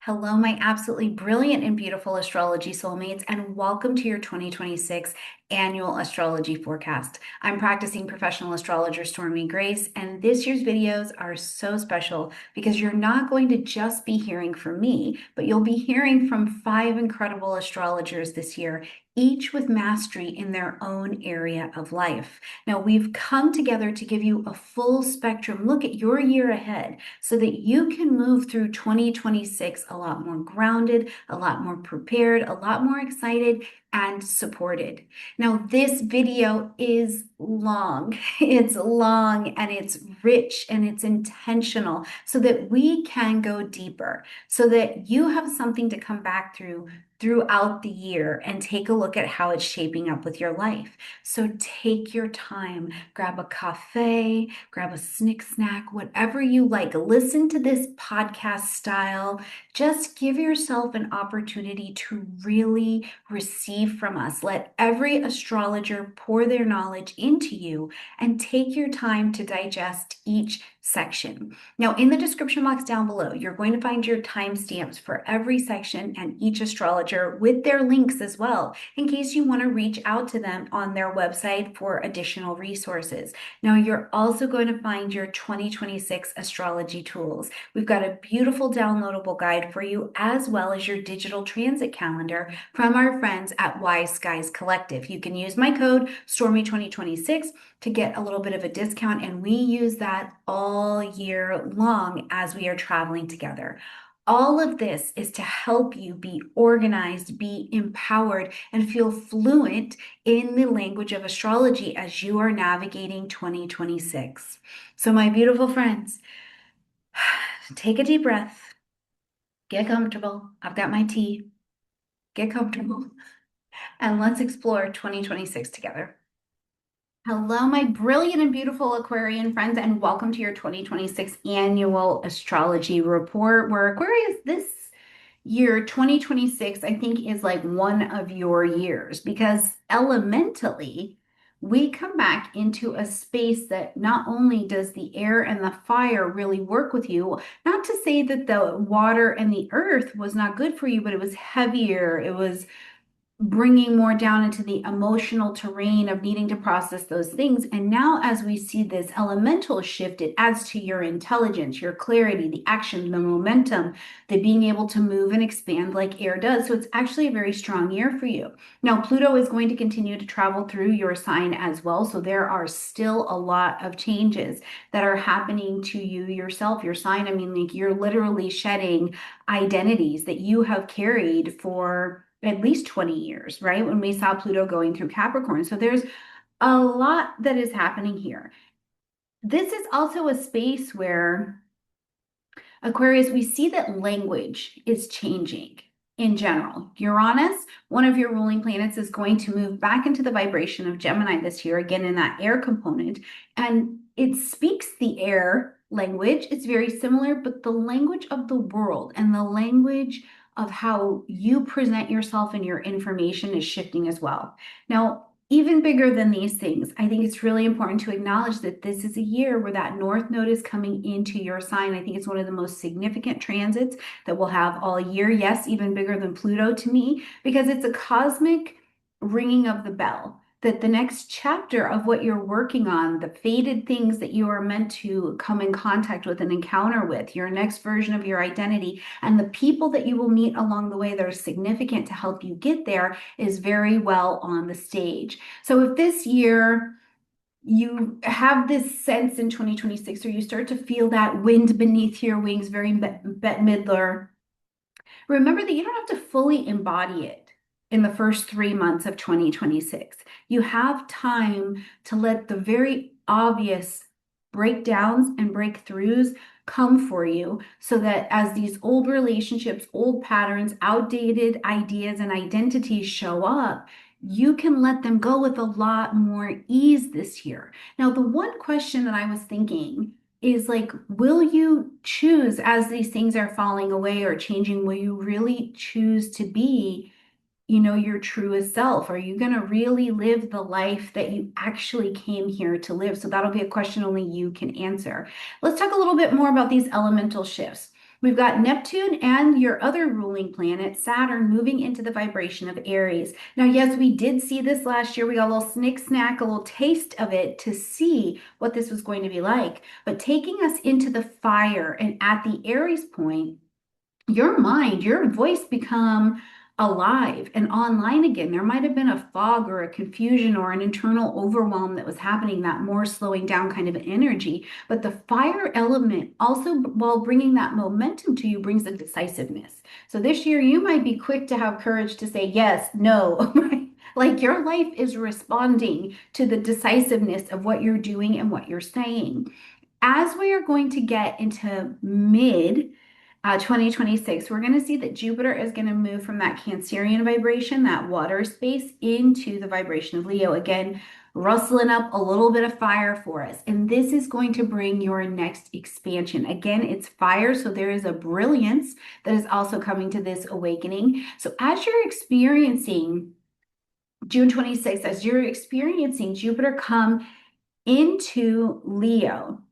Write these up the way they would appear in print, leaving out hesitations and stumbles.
Hello, my absolutely brilliant and beautiful astrology soulmates, and welcome to your 2026 annual astrology forecast. I'm practicing professional astrologer Stormie Grace, and this year's videos are so special because you're not going to just be hearing from me, but you'll be hearing from 5 incredible astrologers this year, each with mastery in their own area of life. Now, we've come together to give you a full spectrum look at your year ahead so that you can move through 2026 a lot more grounded, a lot more prepared, a lot more excited, and supported. Now, this video is long. It's long and it's rich and it's intentional so that we can go deeper, so that you have something to come back throughout the year and take a look at how it's shaping up with your life. So take your time, grab a cafe, grab a snack, whatever you like. Listen to this podcast style. Just give yourself an opportunity to really receive from us. Let every astrologer pour their knowledge into you and take your time to digest each section. Now, in the description box down below, you're going to find your timestamps for every section and each astrologer with their links as well, in case you want to reach out to them on their website for additional resources. Now, you're also going to find your 2026 astrology tools. We've got a beautiful downloadable guide for you, as well as your digital transit calendar from our friends at Wise Skies Collective. You can use my code Stormie2026 to get a little bit of a discount, and we use that all year long as we are traveling together. All of this is to help you be organized, be empowered, and feel fluent in the language of astrology as you are navigating 2026. So, my beautiful friends, take a deep breath, get comfortable. I've got my tea. Get comfortable, and let's explore 2026 together. Hello, my brilliant and beautiful Aquarian friends, and welcome to your 2026 annual astrology report. Where Aquarius, this year, 2026, I think is like one of your years because elementally, we come back into a space that not only does the air and the fire really work with you, not to say that the water and the earth was not good for you, but it was heavier. It was bringing more down into the emotional terrain of needing to process those things. And now, as we see this elemental shift, it adds to your intelligence, your clarity, the action, the momentum, the being able to move and expand like air does. So it's actually a very strong year for you. Now, Pluto is going to continue to travel through your sign as well. So there are still a lot of changes that are happening to you yourself, your sign. I mean, like you're literally shedding identities that you have carried for at least 20 years, right? When we saw Pluto going through Capricorn. So there's a lot that is happening here. This is also a space where Aquarius, we see that language is changing in general. Uranus, one of your ruling planets, is going to move back into the vibration of Gemini this year, again in that air component. And it speaks the air language. It's very similar, but the language of the world and the language of how you present yourself and your information is shifting as well. Now, even bigger than these things, I think it's really important to acknowledge that this is a year where that North Node is coming into your sign. I think it's one of the most significant transits that we'll have all year. Yes, even bigger than Pluto to me, because it's a cosmic ringing of the bell that the next chapter of what you're working on, the fated things that you are meant to come in contact with and encounter with, your next version of your identity, and the people that you will meet along the way that are significant to help you get there is very well on the stage. So if this year you have this sense in 2026, or you start to feel that wind beneath your wings, very Bette Midler, remember that you don't have to fully embody it in the first 3 months of 2026. You have time to let the very obvious breakdowns and breakthroughs come for you so that as these old relationships, old patterns, outdated ideas, and identities show up, you can let them go with a lot more ease this year. Now, the one question that I was thinking is like, will you choose as these things are falling away or changing, will you really choose to be, your truest self? Are you going to really live the life that you actually came here to live? So that'll be a question only you can answer. Let's talk a little bit more about these elemental shifts. We've got Neptune and your other ruling planet, Saturn, moving into the vibration of Aries. Now, yes, we did see this last year. We got a little snick snack, a little taste of it to see what this was going to be like. But taking us into the fire and at the Aries point, your mind, your voice become alive and online again. There might have been a fog or a confusion or an internal overwhelm that was happening, that more slowing down kind of energy. But the fire element also, while bringing that momentum to you, brings a decisiveness. So this year, you might be quick to have courage to say yes, no, right? Like your life is responding to the decisiveness of what you're doing and what you're saying. As we are going to get into mid 2026, we're going to see that Jupiter is going to move from that Cancerian vibration, that water space, into the vibration of Leo. Again, rustling up a little bit of fire for us. And this is going to bring your next expansion. Again, it's fire, so there is a brilliance that is also coming to this awakening. So as you're experiencing June 26th, as you're experiencing Jupiter come into Leo,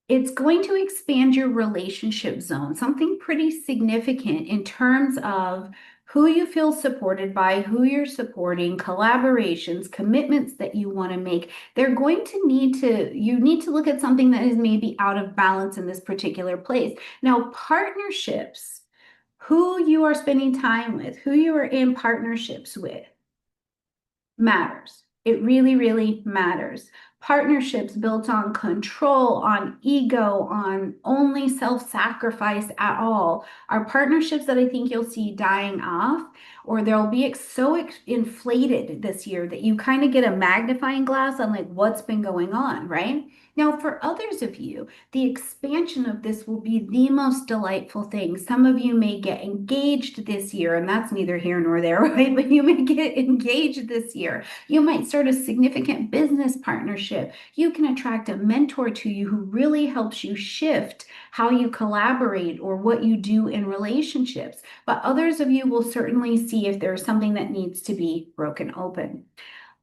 it's going to expand your relationship zone, something pretty significant in terms of who you feel supported by, who you're supporting, collaborations, commitments that you want to make. You need to look at something that is maybe out of balance in this particular place. Now, partnerships, who you are spending time with, who you are in partnerships with, matters. It really, really matters. Partnerships built on control, on ego, on only self-sacrifice at all are partnerships that I think you'll see dying off, or they'll be so inflated this year that you kind of get a magnifying glass on like what's been going on, right? Now, for others of you, the expansion of this will be the most delightful thing. Some of you may get engaged this year, and that's neither here nor there, right? But you may get engaged this year. You might start a significant business partnership. You can attract a mentor to you who really helps you shift how you collaborate or what you do in relationships. But others of you will certainly see if there's something that needs to be broken open.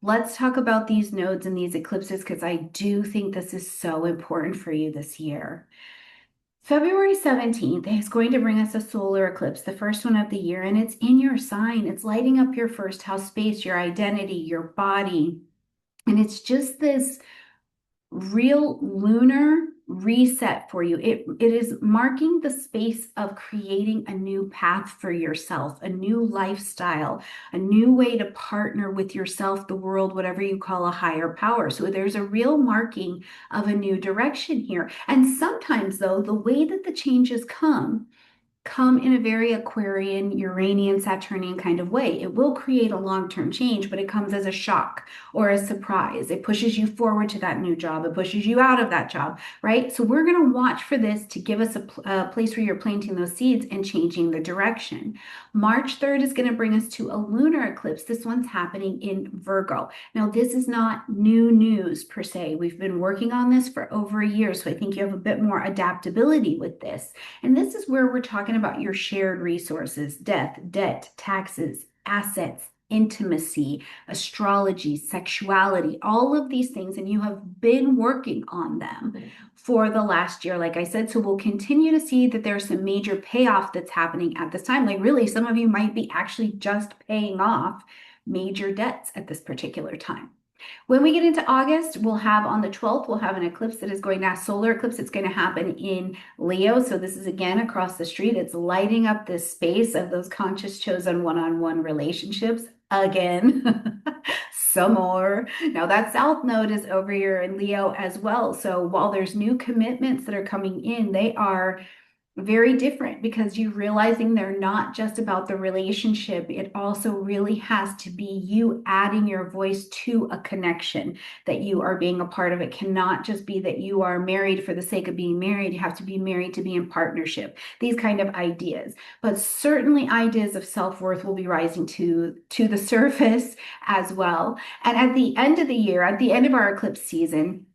Let's talk about these nodes and these eclipses because I do think this is so important for you this year. February 17th is going to bring us a solar eclipse, the first one of the year, and it's in your sign. It's lighting up your first house space, your identity, your body. And it's just this real lunar reset for you. It is marking the space of creating a new path for yourself, a new lifestyle, a new way to partner with yourself, the world, whatever you call a higher power. So there's a real marking of a new direction here. And sometimes, though, the way that the changes come in a very Aquarian, Uranian, Saturnian kind of way. It will create a long-term change, but it comes as a shock or a surprise. It pushes you forward to that new job. It pushes you out of that job, right? So we're going to watch for this to give us a place where you're planting those seeds and changing the direction. March 3rd is going to bring us to a lunar eclipse. This one's happening in Virgo. Now, this is not new news per se. We've been working on this for over a year, so I think you have a bit more adaptability with this. And this is where we're talking about your shared resources, death, debt, taxes, assets, intimacy, astrology, sexuality, all of these things. And you have been working on them for the last year, like I said. So we'll continue to see that there's some major payoff that's happening at this time. Like really, some of you might be actually just paying off major debts at this particular time. When we get into August, we'll have on the 12th, we'll have an eclipse that is going to, solar eclipse. It's going to happen in Leo. So this is again across the street. It's lighting up this space of those conscious chosen one-on-one relationships again. Some more. Now that South Node is over here in Leo as well. So while there's new commitments that are coming in, they are very different because you're realizing they're not just about the relationship. It also really has to be you adding your voice to a connection that you are being a part of. It cannot just be that you are married for the sake of being married. You have to be married to be in partnership. These kind of ideas. But certainly ideas of self-worth will be rising to the surface as well. And at the end of the year, at the end of our eclipse season,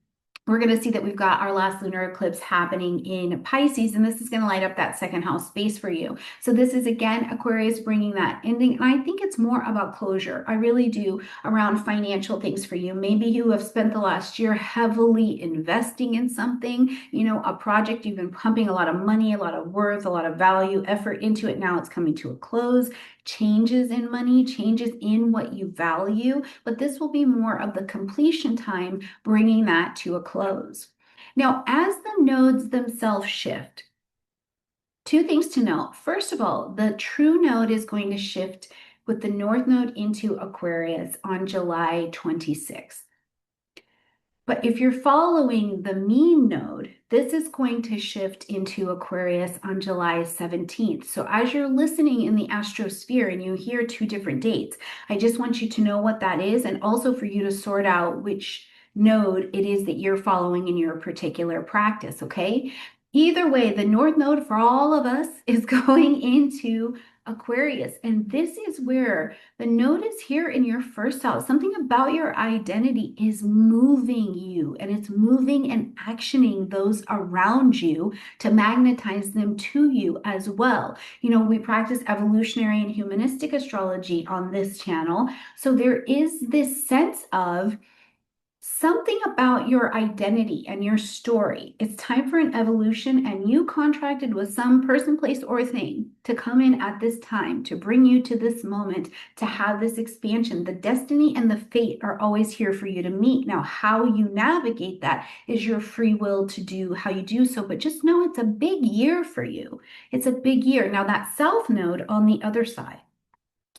we're going to see that we've got our last lunar eclipse happening in Pisces, and this is going to light up that second house space for you. So this is again Aquarius bringing that ending, and I think it's more about closure. I really do, around financial things for you. Maybe you have spent the last year heavily investing in something, a project you've been pumping a lot of money, a lot of worth, a lot of value, effort into it. Now it's coming to a close. Changes in money, changes in what you value, but this will be more of the completion time, bringing that to a close. Now, as the nodes themselves shift, two things to note. First of all, the true node is going to shift with the north node into Aquarius on July 26th. But if you're following the mean node, this is going to shift into Aquarius on July 17th. So as you're listening in the astrosphere and you hear two different dates, I just want you to know what that is, and also for you to sort out which node it is that you're following in your particular practice, okay? Either way, the north node for all of us is going into Aquarius, and this is where the node is here in your first house. Something about your identity is moving you, and it's moving and actioning those around you to magnetize them to you as well. We practice evolutionary and humanistic astrology on this channel. So there is this sense of something about your identity and your story. It's time for an evolution, and you contracted with some person, place, or thing to come in at this time to bring you to this moment to have this expansion. The destiny and the fate are always here for you to meet. Now, how you navigate that is your free will to do how you do so, but just know it's a big year for you. It's a big year. Now, that south node on the other side,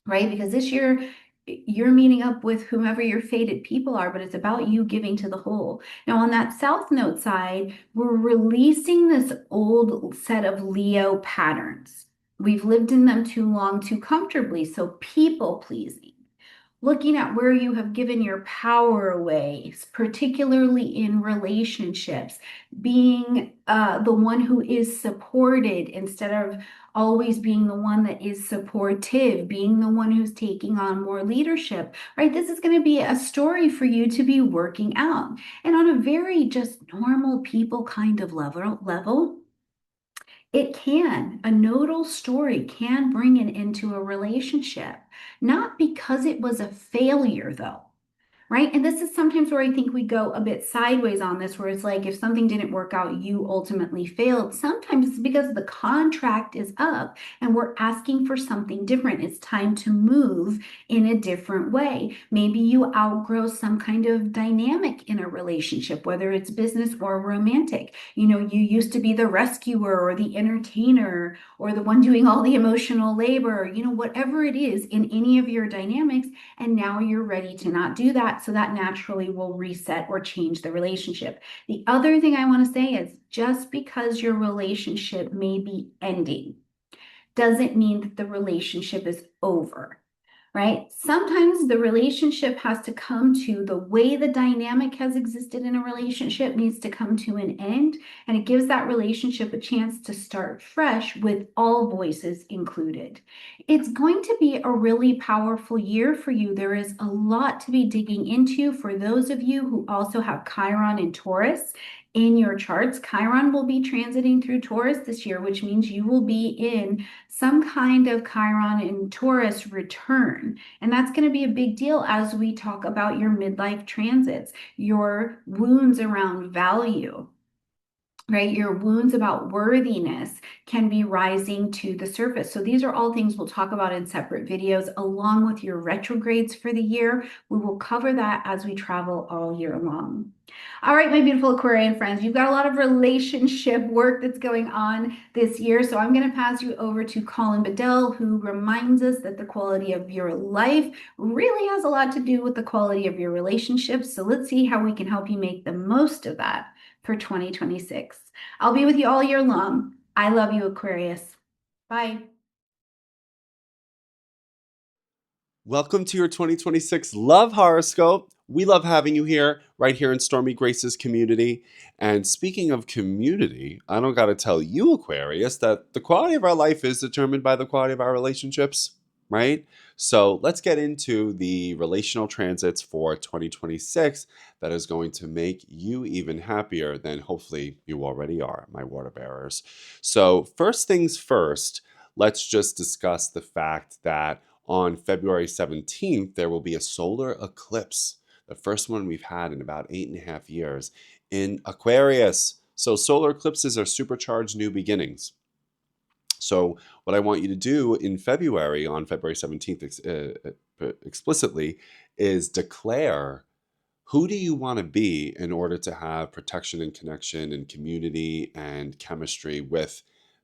right? Because this year you're meeting up with whomever your fated people are, but it's about you giving to the whole. Now, on that south node side, we're releasing this old set of Leo patterns. We've lived in them too long, too comfortably. So, people pleasing, looking at where you have given your power away, particularly in relationships, being the one who is supported instead of always being the one that is supportive, being the one who's taking on more leadership, right? This is going to be a story for you to be working out. And on a very just normal people kind of level, a nodal story can bring it into a relationship, not because it was a failure though, right? And this is sometimes where I think we go a bit sideways on this, where it's like if something didn't work out, you ultimately failed. Sometimes it's because the contract is up and we're asking for something different. It's time to move in a different way. Maybe you outgrow some kind of dynamic in a relationship, whether it's business or romantic. You used to be the rescuer or the entertainer or the one doing all the emotional labor, whatever it is in any of your dynamics. And now you're ready to not do that. So that naturally will reset or change the relationship. The other thing I want to say is just because your relationship may be ending doesn't mean that the relationship is over, right? Sometimes the relationship has to come to the way the dynamic has existed in a relationship needs to come to an end, and it gives that relationship a chance to start fresh with all voices included. It's going to be a really powerful year for you. There is a lot to be digging into for those of you who also have Chiron and Taurus in your charts. Chiron will be transiting through Taurus this year, which means you will be in some kind of Chiron and Taurus return. And that's going to be a big deal as we talk about your midlife transits, your wounds around value, right? Your wounds about worthiness can be rising to the surface. So these are all things we'll talk about in separate videos, along with your retrogrades for the year. We will cover that as we travel all year long. All right, my beautiful Aquarian friends, you've got a lot of relationship work that's going on this year. So I'm going to pass you over to Colin Bedell, who reminds us that the quality of your life really has a lot to do with the quality of your relationships. So let's see how we can help you make the most of that for 2026. I'll be with you all year long. I love you, Aquarius. Bye. Welcome to your 2026 Love Horoscope. We love having you here, right here in Stormy Grace's community. And speaking of community, I don't got to tell you, Aquarius, that the quality of our life is determined by the quality of our relationships. right? So let's get into the relational transits for 2026 that is going to make you even happier than hopefully you already are, my water bearers. So, first things first, let's just discuss the fact that on February 17th, there will be a solar eclipse, the first one we've had in about 8.5 years in Aquarius. So, solar eclipses are supercharged new beginnings. So, what I want you to do in February, on February 17th, explicitly, is declare who do you want to be in order to have protection and connection and community and chemistry with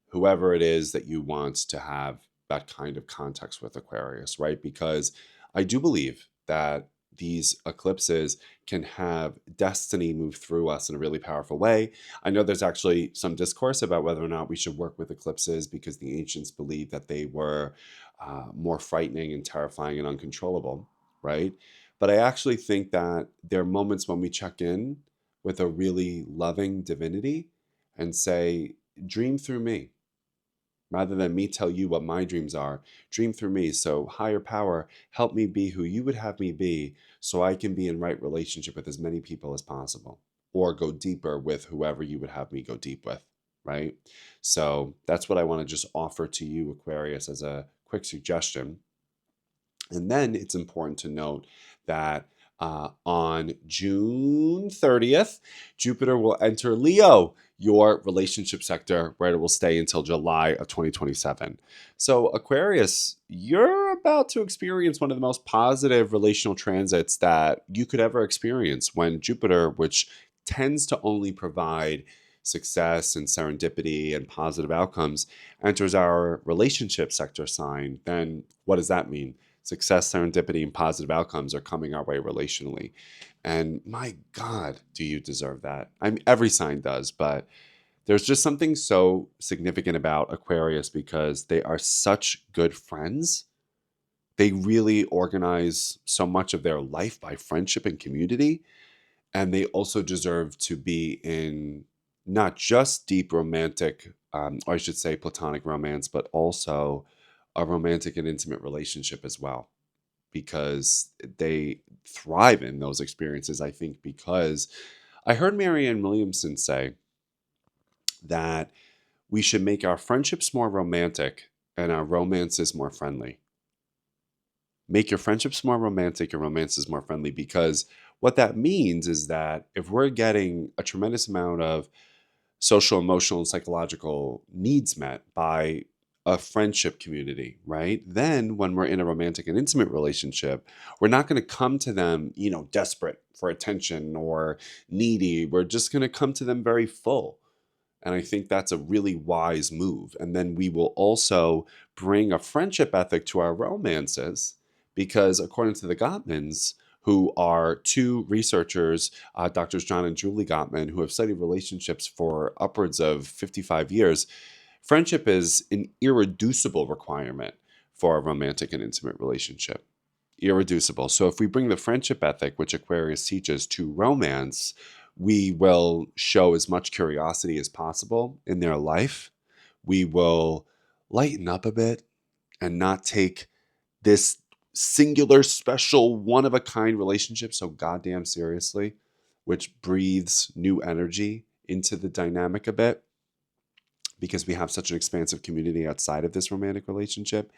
whoever it is that you want to have that kind of context with, Aquarius, right? Because I do believe that these eclipses can have destiny move through us in a really powerful way. I know there's actually some discourse about whether or not we should work with eclipses because the ancients believed that they were more frightening and terrifying and uncontrollable, right? But I actually think that there are moments when we check in with a really loving divinity and say, dream through me. Rather than me tell you what my dreams are, dream through me. So, higher power, help me be who you would have me be so I can be in right relationship with as many people as possible or go deeper with whoever you would have me go deep with, right? So, that's what I want to just offer to you, Aquarius, as a quick suggestion. And then it's important to note that on June 30th, Jupiter will enter Leo, your relationship sector, where it will stay until July of 2027. So, Aquarius, you're about to experience one of the most positive relational transits that you could ever experience when Jupiter, which tends to only provide success and serendipity and positive outcomes, enters our relationship sector sign. Then what does that mean? Success, serendipity, and positive outcomes are coming our way relationally. And my God, do you deserve that? I mean, every sign does, but there's just something so significant about Aquarius because they are such good friends. They really organize so much of their life by friendship and community. And they also deserve to be in not just deep romantic, or I should say platonic romance, but also a romantic and intimate relationship as well because they thrive in those experiences, I think, because I heard Marianne Williamson say that we should make our friendships more romantic and our romances more friendly. Make your friendships more romantic, your romances more friendly, because what that means is that if we're getting a tremendous amount of social, emotional, and psychological needs met by a friendship community, right? Then when we're in a romantic and intimate relationship, we're not going to come to them, desperate for attention or needy. We're just going to come to them very full. And I think that's a really wise move. And then we will also bring a friendship ethic to our romances because, according to the Gottmans, who are two researchers, Doctors John and Julie Gottman, who have studied relationships for upwards of 55 years, friendship is an irreducible requirement for a romantic and intimate relationship. Irreducible. So if we bring the friendship ethic, which Aquarius teaches, to romance, we will show as much curiosity as possible in their life. We will lighten up a bit and not take this singular, special, one of a kind relationship so goddamn seriously, which breathes new energy into the dynamic a bit because we have such an expansive community outside of this romantic relationship.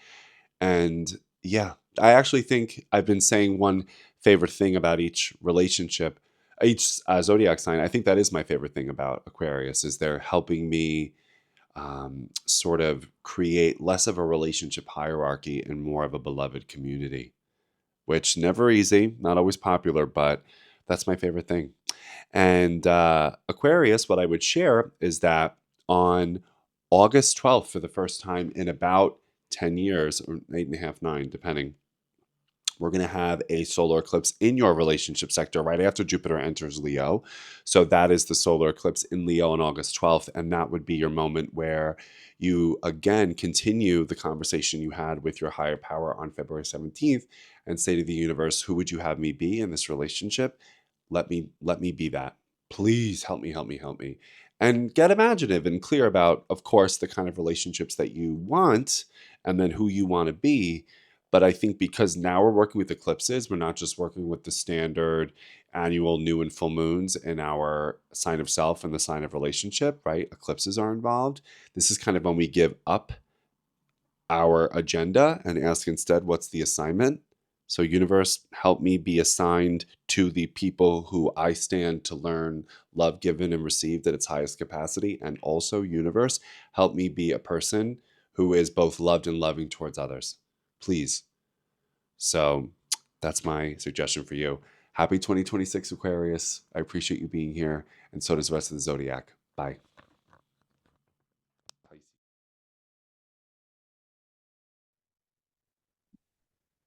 And yeah, I actually think I've been saying one favorite thing about each relationship, each zodiac sign. I think that is my favorite thing about Aquarius is they're helping me sort of create less of a relationship hierarchy and more of a beloved community, which never easy, not always popular, but that's my favorite thing. And Aquarius, what I would share is that on August 12th, for the first time in about 10 years, or 8.5, 9, depending, we're going to have a solar eclipse in your relationship sector right after Jupiter enters Leo. So that is the solar eclipse in Leo on August 12th. And that would be your moment where you again continue the conversation you had with your higher power on February 17th and say to the universe, who would you have me be in this relationship? Let me be that. Please help me, help me, help me. And get imaginative and clear about, of course, the kind of relationships that you want and then who you want to be. But I think because now we're working with eclipses, we're not just working with the standard annual new and full moons in our sign of self and the sign of relationship, right? Eclipses are involved. This is kind of when we give up our agenda and ask instead, what's the assignment? So, universe, help me be assigned to the people who I stand to learn, love given and received at its highest capacity. And also, universe, help me be a person who is both loved and loving towards others. Please. So, that's my suggestion for you. Happy 2026, Aquarius. I appreciate you being here. And so does the rest of the zodiac. Bye.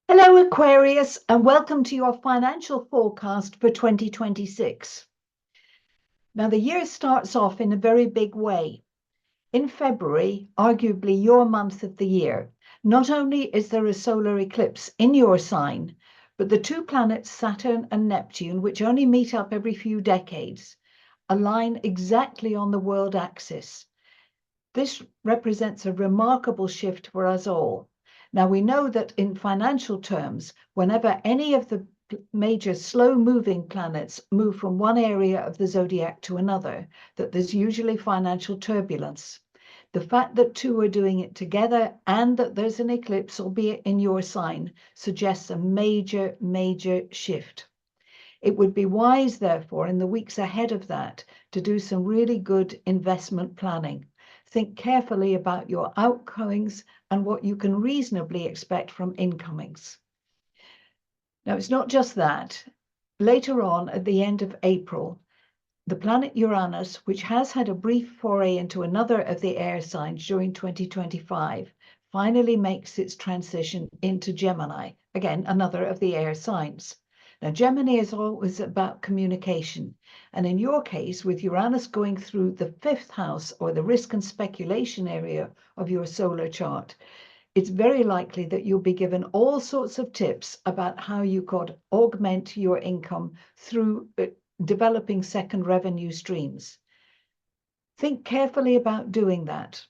Hello, Aquarius, and welcome to your financial forecast for 2026. Now, the year starts off in a very big way. In February, arguably your month of the year, not only is there a solar eclipse in your sign, but the two planets, Saturn and Neptune, which only meet up every few decades, align exactly on the world axis. This represents a remarkable shift for us all. Now, we know that in financial terms, whenever any of the major slow-moving planets move from one area of the zodiac to another, that there's usually financial turbulence. The fact that two are doing it together and that there's an eclipse, albeit in your sign, suggests a major, major shift. It would be wise, therefore, in the weeks ahead of that, to do some really good investment planning. Think carefully about your outgoings and what you can reasonably expect from incomings. Now, it's not just that. Later on, at the end of April, the planet Uranus, which has had a brief foray into another of the air signs during 2025, finally makes its transition into Gemini, again, another of the air signs. Now, Gemini is always about communication. And in your case, with Uranus going through the fifth house or the risk and speculation area of your solar chart, it's very likely that you'll be given all sorts of tips about how you could augment your income through developing second revenue streams. Think carefully about doing that,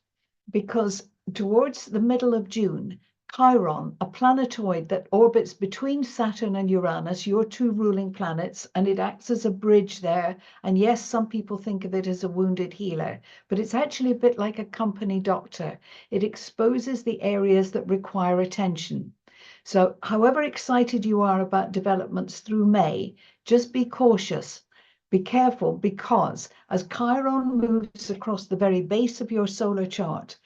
because towards the middle of June, Chiron, a planetoid that orbits between Saturn and Uranus, your two ruling planets, and it acts as a bridge there. And yes, some people think of it as a wounded healer, but it's actually a bit like a company doctor. It exposes the areas that require attention. So however excited you are about developments through May, just be cautious. Be careful, because as Chiron moves across the very base of your solar chart,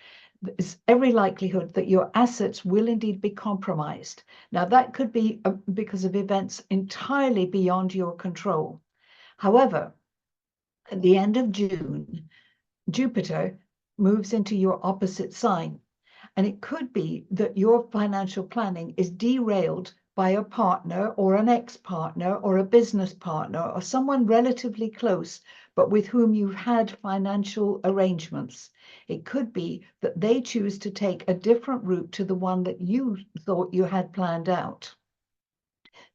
there's every likelihood that your assets will indeed be compromised. Now, that could be because of events entirely beyond your control. However, at the end of June, Jupiter moves into your opposite sign. And it could be that your financial planning is derailed by a partner or an ex-partner or a business partner or someone relatively close, but with whom you've had financial arrangements. It could be that they choose to take a different route to the one that you thought you had planned out.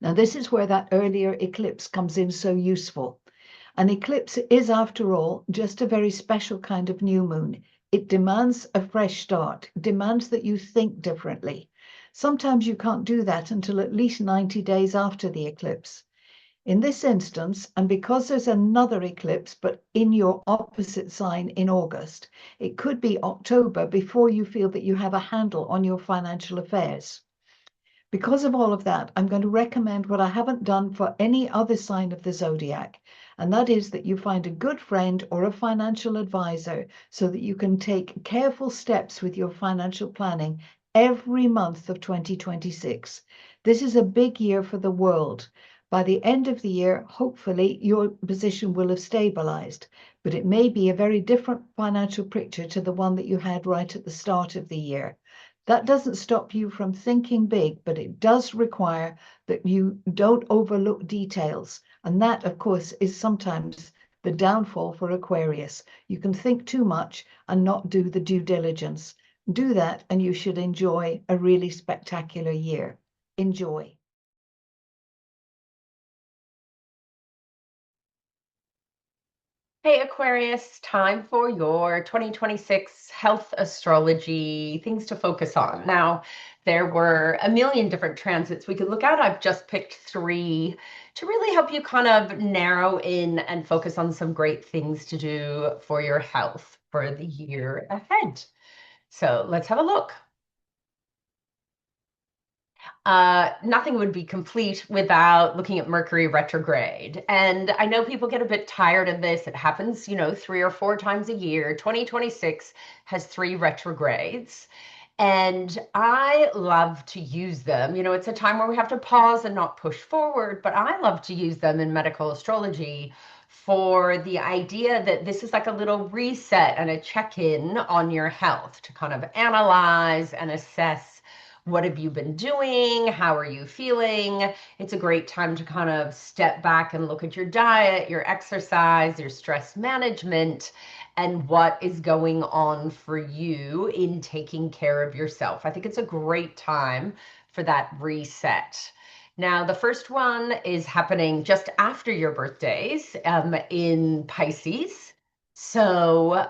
Now, this is where that earlier eclipse comes in so useful. An eclipse is, after all, just a very special kind of new moon. It demands a fresh start, demands that you think differently. Sometimes you can't do that until at least 90 days after the eclipse. In this instance, and because there's another eclipse, but in your opposite sign in August, it could be October before you feel that you have a handle on your financial affairs. Because of all of that, I'm going to recommend what I haven't done for any other sign of the zodiac, and that is that you find a good friend or a financial advisor so that you can take careful steps with your financial planning every month of 2026. This is a big year for the world. By the end of the year, hopefully, your position will have stabilized, but it may be a very different financial picture to the one that you had right at the start of the year. That doesn't stop you from thinking big, but it does require that you don't overlook details. And that, of course, is sometimes the downfall for Aquarius. You can think too much and not do the due diligence. Do that, and you should enjoy a really spectacular year. Enjoy. Hey Aquarius, time for your 2026 health astrology things to focus on. Now, there were a million different transits we could look at. I've just picked three to really help you kind of narrow in and focus on some great things to do for your health for the year ahead. So let's have a look. Nothing would be complete without looking at Mercury retrograde. And I know people get a bit tired of this. It happens, 3 or 4 times a year. 2026 has 3 retrogrades. And I love to use them. It's a time where we have to pause and not push forward, but I love to use them in medical astrology for the idea that this is like a little reset and a check-in on your health to kind of analyze and assess what have you been doing? How are you feeling? It's a great time to kind of step back and look at your diet, your exercise, your stress management, and what is going on for you in taking care of yourself. I think it's a great time for that reset. Now, the first one is happening just after your birthdays in Pisces. So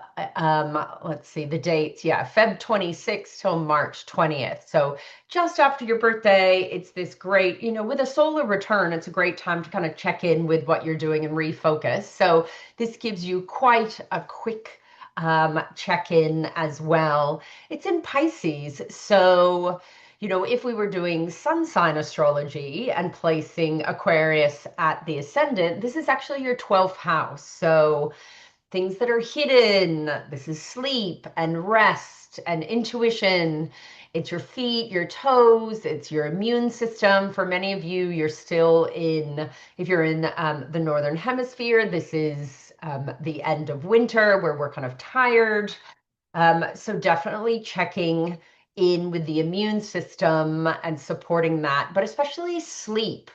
let's see the dates. Yeah, Feb 26th till March 20th. So just after your birthday, it's this great, with a solar return, it's a great time to kind of check in with what you're doing and refocus. So this gives you quite a quick check-in as well. It's in Pisces. So, if we were doing sun sign astrology and placing Aquarius at the ascendant, this is actually your 12th house. So things that are hidden. This is sleep and rest and intuition. It's your feet, your toes, it's your immune system. For many of you, you're still if you're in the Northern Hemisphere, this is the end of winter where we're kind of tired. So definitely checking in with the immune system and supporting that, but especially sleep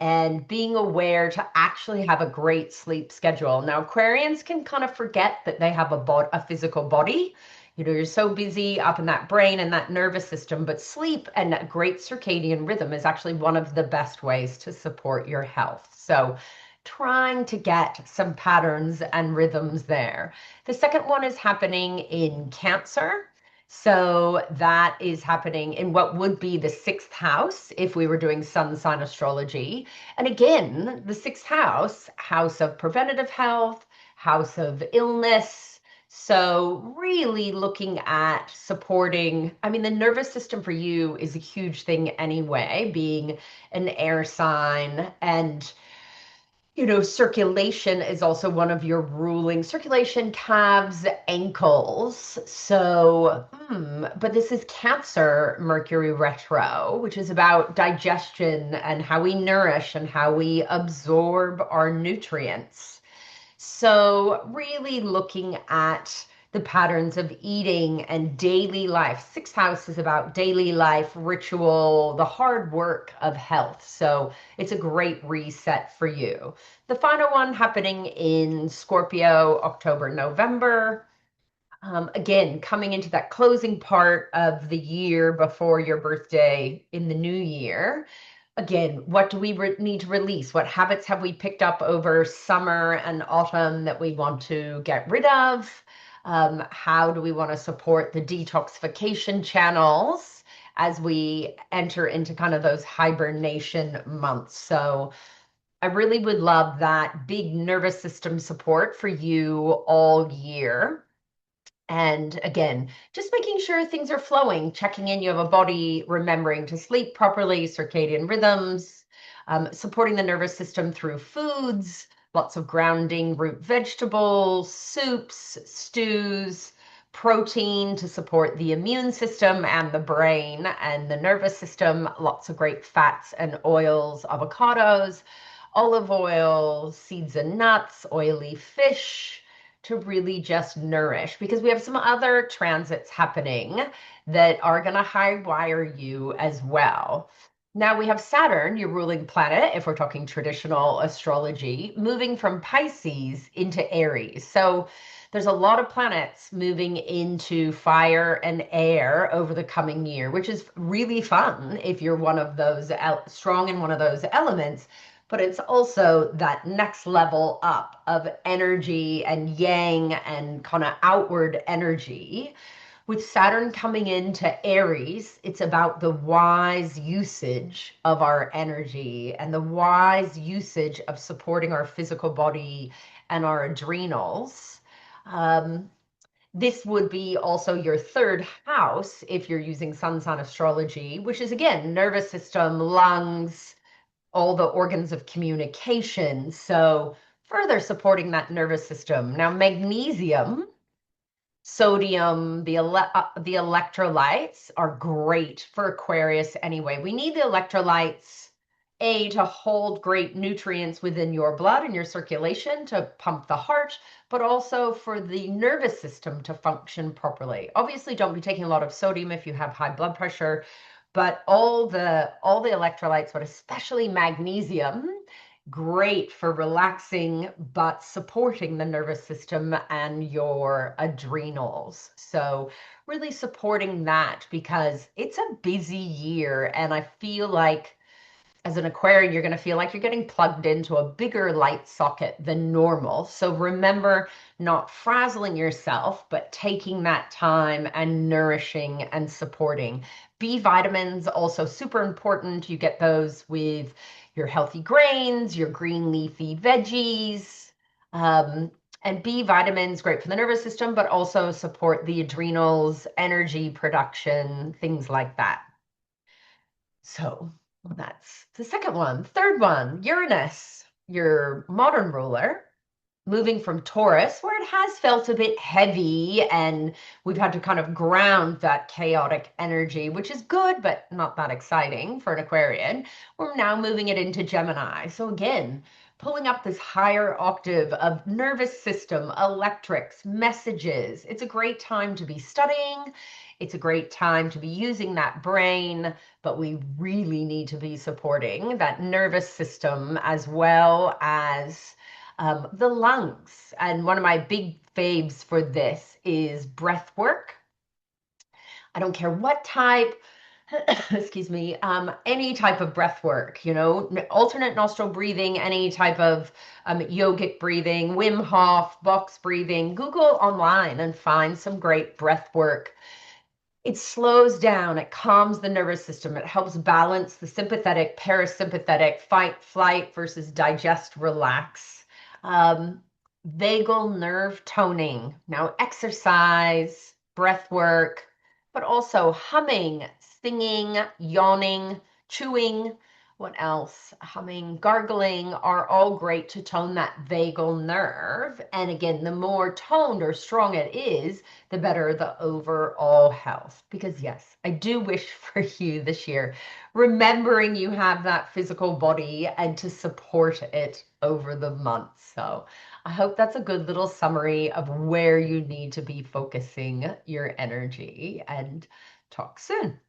and being aware to actually have a great sleep schedule. Now, Aquarians can kind of forget that they have a physical body. You're so busy up in that brain and that nervous system, but sleep and that great circadian rhythm is actually one of the best ways to support your health. So trying to get some patterns and rhythms there. The second one is happening in Cancer. So that is happening in what would be the 6th house if we were doing sun sign astrology. And again, the 6th house, house of preventative health, house of illness. So really looking at supporting, the nervous system for you is a huge thing anyway, being an air sign. And circulation is also one of your ruling circulation, calves, ankles. So, but this is Cancer Mercury retro, which is about digestion and how we nourish and how we absorb our nutrients. So, really looking at the patterns of eating and daily life. 6th house is about daily life, ritual, the hard work of health. So it's a great reset for you. The final one happening in Scorpio, October, November. Again, coming into that closing part of the year before your birthday in the new year. Again, what do we need to release? What habits have we picked up over summer and autumn that we want to get rid of? How do we want to support the detoxification channels as we enter into kind of those hibernation months? So I really would love that big nervous system support for you all year. And again, just making sure things are flowing, checking in, you have a body, remembering to sleep properly, circadian rhythms, supporting the nervous system through foods, lots of grounding root vegetables, soups, stews, protein to support the immune system and the brain and the nervous system, lots of great fats and oils, avocados, olive oil, seeds and nuts, oily fish, to really just nourish, because we have some other transits happening that are going to high wire you as well. Now we have Saturn, your ruling planet, if we're talking traditional astrology, moving from Pisces into Aries. So there's a lot of planets moving into fire and air over the coming year, which is really fun if you're one of those strong in one of those elements. but it's also that next level up of energy and yang and kind of outward energy. With Saturn coming into Aries, it's about the wise usage of our energy and the wise usage of supporting our physical body and our adrenals. This would be also your third house if you're using sun sign astrology, which is again nervous system, lungs, all the organs of communication. So further supporting that nervous system. Now, magnesium, sodium, the electrolytes are great for Aquarius anyway. We need the electrolytes, A, to hold great nutrients within your blood and your circulation to pump the heart, but also for the nervous system to function properly. Obviously, don't be taking a lot of sodium if you have high blood pressure, but all the electrolytes, but especially magnesium, great for relaxing, but supporting the nervous system and your adrenals. So really supporting that, because it's a busy year, and I feel like as an Aquarian, you're going to feel like you're getting plugged into a bigger light socket than normal. So remember, not frazzling yourself, but taking that time and nourishing and supporting. B vitamins, also super important. You get those with your healthy grains, your green leafy veggies. And B vitamins, great for the nervous system, but also support the adrenals, energy production, things like that. So that's the second one. Third one, Uranus, your modern ruler, moving from Taurus, where it has felt a bit heavy and we've had to kind of ground that chaotic energy, which is good, but not that exciting for an Aquarian. We're now moving it into Gemini. So again, pulling up this higher octave of nervous system, electrics, messages. It's a great time to be studying. It's a great time to be using that brain, but we really need to be supporting that nervous system as well as the lungs. And one of my big faves for this is breath work. I don't care what type, excuse me, any type of breath work, alternate nostril breathing, any type of yogic breathing, Wim Hof, box breathing. Google online and find some great breath work. It slows down, it calms the nervous system, it helps balance the sympathetic, parasympathetic, fight, flight versus digest, relax. Vagal nerve toning. Now, exercise, breath work, but also humming, singing, yawning, chewing. What else? Humming, gargling are all great to tone that vagal nerve. And again, the more toned or strong it is, the better the overall health. Because yes, I do wish for you this year, remembering you have that physical body and to support it over the months. So I hope that's a good little summary of where you need to be focusing your energy, and talk soon.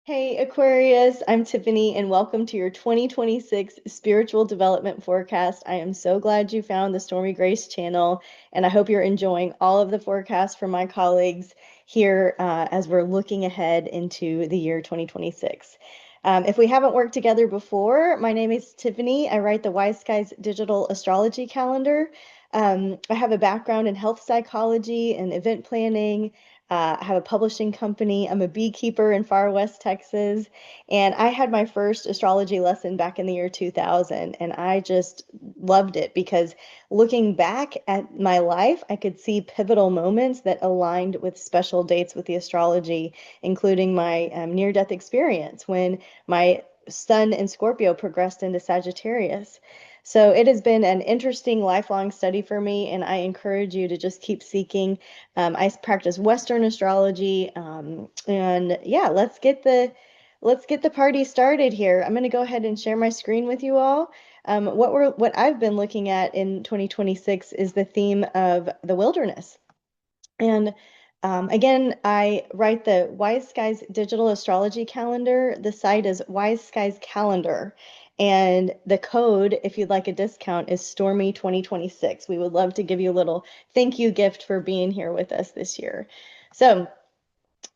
Hey Aquarius, I'm Tiffany and welcome to your 2026 Spiritual Development Forecast. I am so glad you found the Stormy Grace channel, and I hope you're enjoying all of the forecasts from my colleagues here as we're looking ahead into the year 2026. If we haven't worked together before, my name is Tiffany. I write the Wise Skies Digital Astrology Calendar. I have a background in health psychology and event planning. I have a publishing company. I'm a beekeeper in far west Texas. And I had my first astrology lesson back in the year 2000. And I just loved it because looking back at my life, I could see pivotal moments that aligned with special dates with the astrology, including my near-death experience when my sun in Scorpio progressed into Sagittarius. So it has been an interesting lifelong study for me, and I encourage you to just keep seeking. I practice Western astrology, and yeah, let's get the party started here. I'm going to go ahead and share my screen with you all. What I've been looking at in 2026 is the theme of the wilderness. And again, I write the Wise Skies Digital Astrology Calendar. The site is Wise Skies Calendar. And the code, if you'd like a discount, is Stormie 2026. We would love to give you a little thank you gift for being here with us this year. So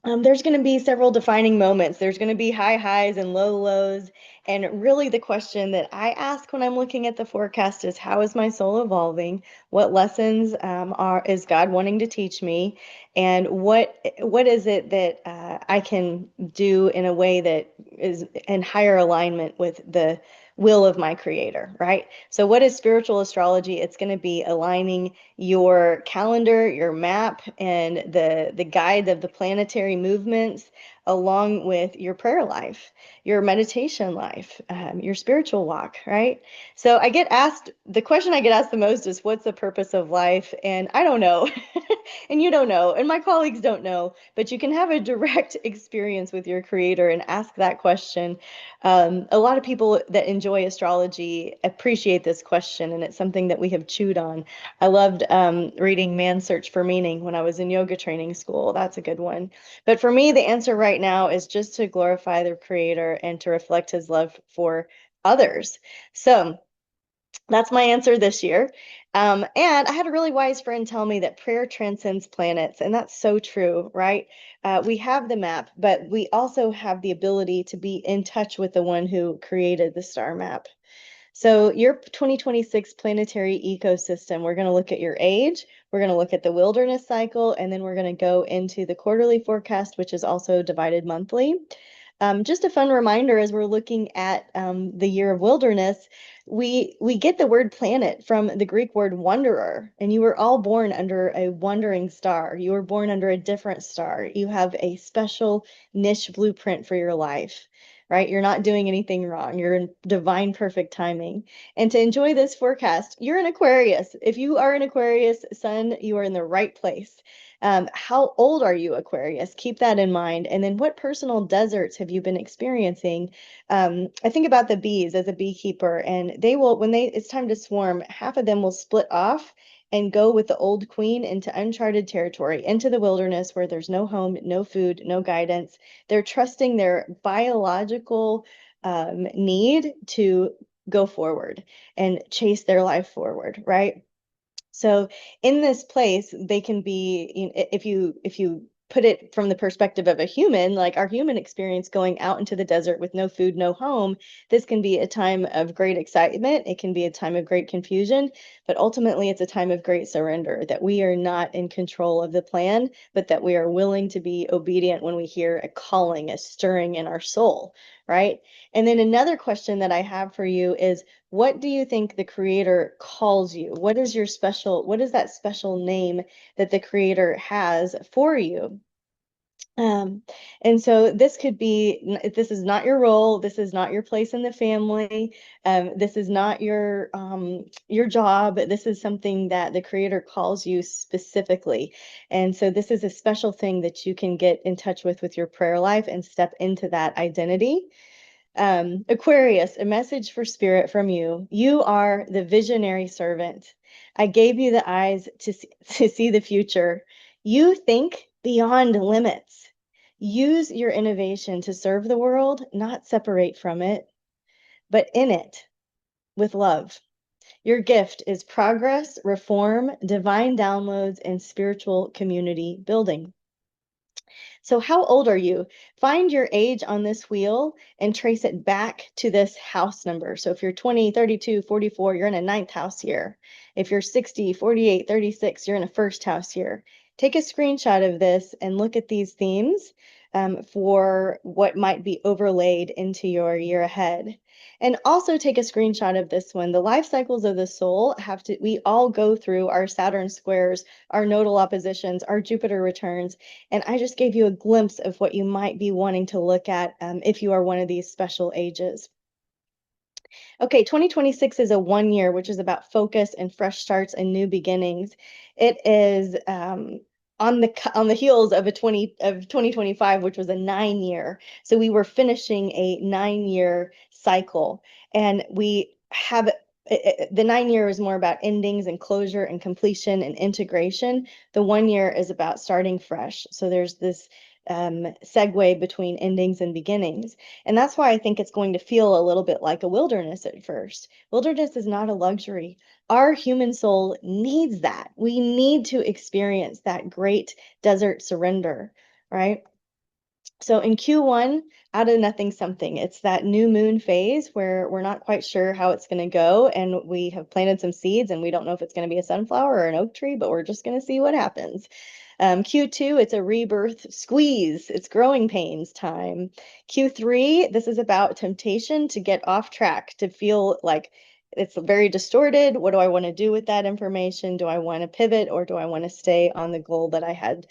there's going to be several defining moments. There's going to be high highs and low lows. And really the question that I ask when I'm looking at the forecast is, how is my soul evolving? What lessons is God wanting to teach me? And what is it that I can do in a way that is in higher alignment with the will of my creator, right? So what is spiritual astrology? It's going to be aligning your calendar, your map, and the guide of the planetary movements, along with your prayer life, your meditation life, your spiritual walk, right? So the question I get asked the most is, what's the purpose of life? And I don't know. And you don't know, and my colleagues don't know, but you can have a direct experience with your creator and ask that question. A lot of people that enjoy astrology appreciate this question, and it's something that we have chewed on. I loved reading Man's Search for Meaning when I was in yoga training school. That's a good one. But for me, the answer right now is just to glorify the creator and to reflect his love for others. So that's my answer this year. And I had a really wise friend tell me that prayer transcends planets, and that's so true, right? We have the map, but we also have the ability to be in touch with the one who created the star map. So your 2026 planetary ecosystem, we're going to look at your age, we're going to look at the wilderness cycle, and then we're going to go into the quarterly forecast, which is also divided monthly. Just a fun reminder, as we're looking at the year of wilderness, we get the word planet from the Greek word wanderer, and you were all born under a wandering star. You were born under a different star. You have a special niche blueprint for your life, right? You're not doing anything wrong. You're in divine perfect timing. And to enjoy this forecast, you're an Aquarius. If you are an Aquarius sun, you are in the right place. How old are you, Aquarius? Keep that in mind. And then what personal deserts have you been experiencing? I think about the bees as a beekeeper, and they will, it's time to swarm, half of them will split off and go with the old queen into uncharted territory, into the wilderness where there's no home, no food, no guidance. They're trusting their biological need to go forward and chase their life forward, right? So in this place, they can be, if you put it from the perspective of a human, like our human experience going out into the desert with no food, no home, this can be a time of great excitement. It can be a time of great confusion, but ultimately it's a time of great surrender, that we are not in control of the plan, but that we are willing to be obedient when we hear a calling, a stirring in our soul, right? And then another question that I have for you is, what do you think the creator calls you? What is that special name that the creator has for you? Um, and so this could be, this is not your role. This is not your place in the family. This is not your job. This is something that the creator calls you specifically. And so this is a special thing that you can get in touch with your prayer life and step into that identity. Aquarius, a message for spirit from you. You are the visionary servant. I gave you the eyes to see the future. You think beyond limits. Use your innovation to serve the world, not separate from it, but in it with love. Your gift is progress, reform, divine downloads, and spiritual community building. So how old are you? Find your age on this wheel and trace it back to this house number. So if you're 20, 32, 44, you're in a ninth house here. If you're 60, 48, 36, you're in a first house here. Take a screenshot of this and look at these themes for what might be overlaid into your year ahead. And also take a screenshot of this one. The life cycles of the soul we all go through our Saturn squares, our nodal oppositions, our Jupiter returns. And I just gave you a glimpse of what you might be wanting to look at if you are one of these special ages. Okay, 2026 is a 1 year, which is about focus and fresh starts and new beginnings. It is on the heels of 2025, which was a 9 year. So we were finishing a 9 year cycle, and we have the 9 year is more about endings and closure and completion and integration. The 1 year is about starting fresh. So there's this segue between endings and beginnings. And that's why I think it's going to feel a little bit like a wilderness at first. Wilderness is not a luxury. Our human soul needs that. We need to experience that great desert surrender, right? So in Q1, out of nothing something. It's that new moon phase where we're not quite sure how it's going to go, and we have planted some seeds and we don't know if it's going to be a sunflower or an oak tree, but we're just going to see what happens. Q2, it's a rebirth squeeze. It's growing pains time. Q3, this is about temptation to get off track, to feel like it's very distorted. What do I want to do with that information? Do I want to pivot, or do I want to stay on the goal that I had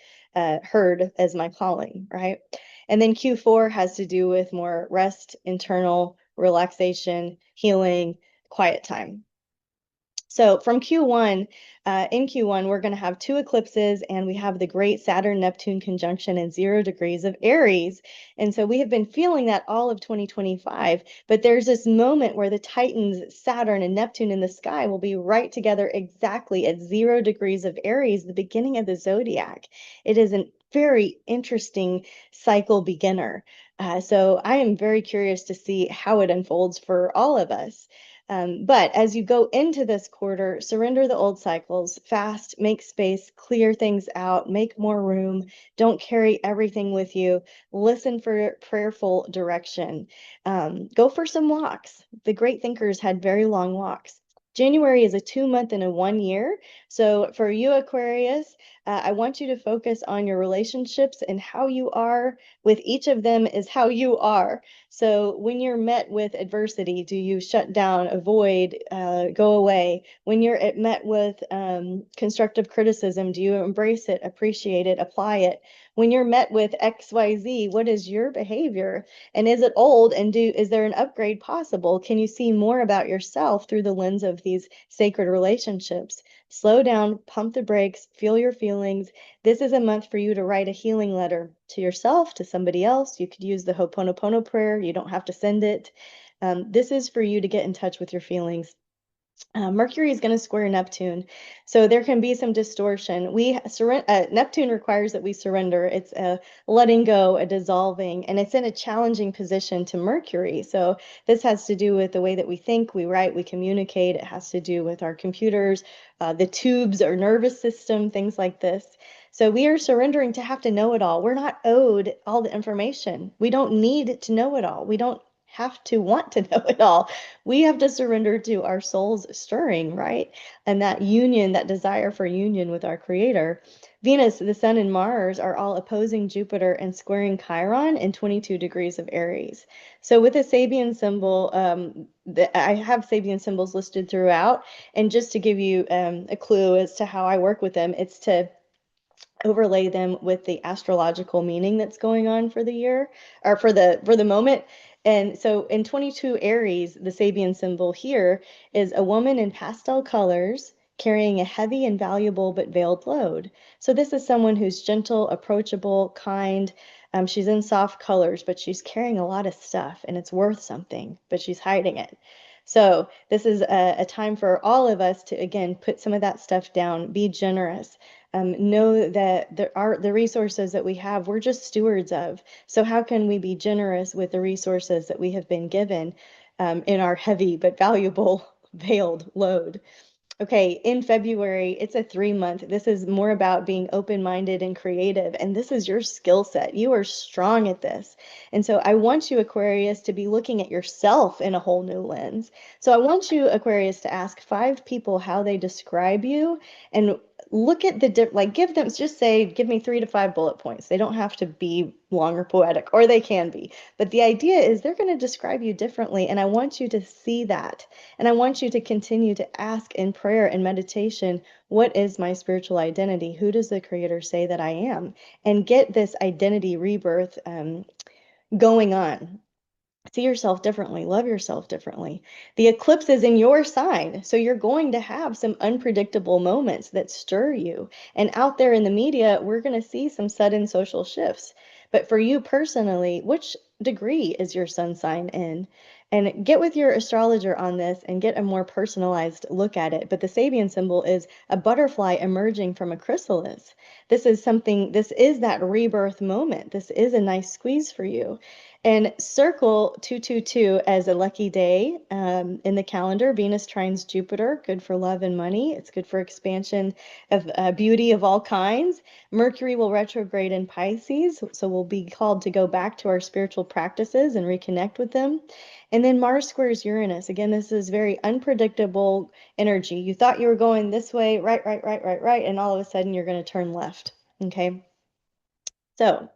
heard as my calling, right? And then Q4 has to do with more rest, internal relaxation, healing, quiet time. So from Q1, in Q1, we're going to have 2 eclipses, and we have the great Saturn-Neptune conjunction in 0 degrees of Aries. And so we have been feeling that all of 2025, but there's this moment where the Titans, Saturn, and Neptune in the sky will be right together exactly at 0 degrees of Aries, the beginning of the zodiac. It is a very interesting cycle beginner. So I am very curious to see how it unfolds for all of us. But as you go into this quarter, surrender the old cycles, fast, make space, clear things out, make more room, don't carry everything with you, listen for prayerful direction. Go for some walks. The great thinkers had very long walks. January is a 2-month and a 1 year. So for you, Aquarius, I want you to focus on your relationships and how you are with each of them is how you are. So when you're met with adversity, do you shut down, avoid, go away? When you're met with constructive criticism, do you embrace it, appreciate it, apply it? When you're met with XYZ, what is your behavior? And is it old? And is there an upgrade possible? Can you see more about yourself through the lens of these sacred relationships? Slow down, pump the brakes, feel your feelings. This is a month for you to write a healing letter to yourself, to somebody else. You could use the Ho'oponopono prayer. You don't have to send it. This is for you to get in touch with your feelings. Mercury is going to square Neptune, so there can be some distortion. Neptune requires that we surrender. It's a letting go, a dissolving, and it's in a challenging position to Mercury. So this has to do with the way that we think, we write, we communicate. It has to do with our computers, the tubes, our nervous system, things like this. So we are surrendering to have to know it all. We're not owed all the information. We don't need to know it all. We don't have to want to know it all. We have to surrender to our soul's stirring, right? And that union, that desire for union with our creator. Venus, the sun, and Mars are all opposing Jupiter and squaring Chiron in 22 degrees of Aries. So with a Sabian symbol, I have Sabian symbols listed throughout. And just to give you a clue as to how I work with them, it's to overlay them with the astrological meaning that's going on for the year or for the moment. And so in 22 Aries, the Sabian symbol here is a woman in pastel colors carrying a heavy and valuable but veiled load. So this is someone who's gentle, approachable, kind. She's in soft colors, but she's carrying a lot of stuff and it's worth something, but she's hiding it. So this is a time for all of us to, again, put some of that stuff down, be generous. Know that the resources that we have, we're just stewards of. So how can we be generous with the resources that we have been given in our heavy but valuable veiled load? Okay, in February, it's a 3-month. This is more about being open-minded and creative, and this is your skill set. You are strong at this. And so I want you, Aquarius, to be looking at yourself in a whole new lens. So I want you, Aquarius, to ask 5 people how they describe you and look at give them, just say, give me 3 to 5 bullet points. They don't have to be long or poetic, or they can be. But the idea is they're going to describe you differently, and I want you to see that. And I want you to continue to ask in prayer and meditation, what is my spiritual identity? Who does the Creator say that I am? And get this identity rebirth going on. See yourself differently, love yourself differently. The eclipse is in your sign, so you're going to have some unpredictable moments that stir you. And out there in the media, we're going to see some sudden social shifts. But for you personally, which degree is your sun sign in? And get with your astrologer on this and get a more personalized look at it. But the Sabian symbol is a butterfly emerging from a chrysalis. This is that rebirth moment. This is a nice squeeze for you. And circle 222 as a lucky day in the calendar. Venus trines Jupiter, good for love and money. It's good for expansion of beauty of all kinds. Mercury will retrograde in Pisces, so we'll be called to go back to our spiritual practices and reconnect with them. And then Mars squares Uranus. Again, this is very unpredictable energy. You thought you were going this way, right, and all of a sudden you're going to turn left. Okay. So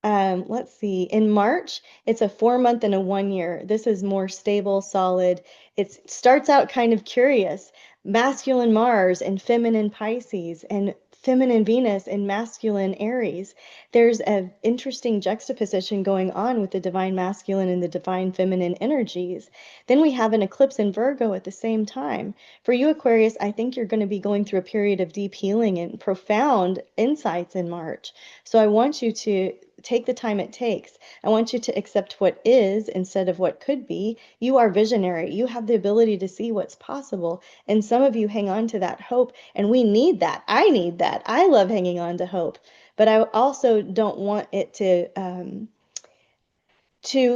let's see. In March, it's a 4-month and a 1-year. This is more stable, solid. It starts out kind of curious. Masculine Mars and feminine Pisces and feminine Venus and masculine Aries. There's an interesting juxtaposition going on with the divine masculine and the divine feminine energies. Then we have an eclipse in Virgo at the same time. For you, Aquarius, I think you're going to be going through a period of deep healing and profound insights in March. So I want you to take the time it takes. I want you to accept what is instead of what could be. You are visionary. You have the ability to see what's possible. And some of you hang on to that hope, and we need that. I need that. I love hanging on to hope. But I also don't want it to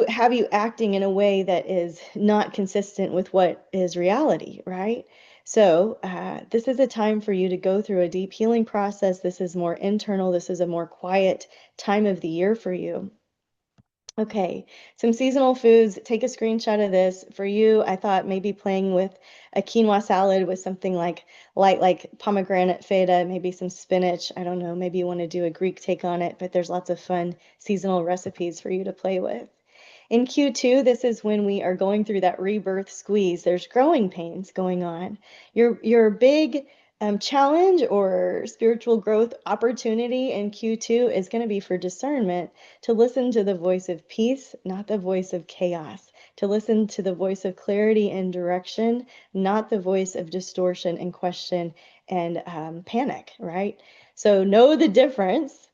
have you acting in a way that is not consistent with what is reality, right? So this is a time for you to go through a deep healing process. This is more internal. This is a more quiet time of the year for you. Okay, some seasonal foods. Take a screenshot of this. For you, I thought maybe playing with a quinoa salad with something like light, like pomegranate feta, maybe some spinach. I don't know, maybe you want to do a Greek take on it, but there's lots of fun seasonal recipes for you to play with. In Q2, this is when we are going through that rebirth squeeze. There's growing pains going on. Your big challenge or spiritual growth opportunity in Q2 is going to be for discernment, to listen to the voice of peace, not the voice of chaos, to listen to the voice of clarity and direction, not the voice of distortion and question and panic, right? So know the difference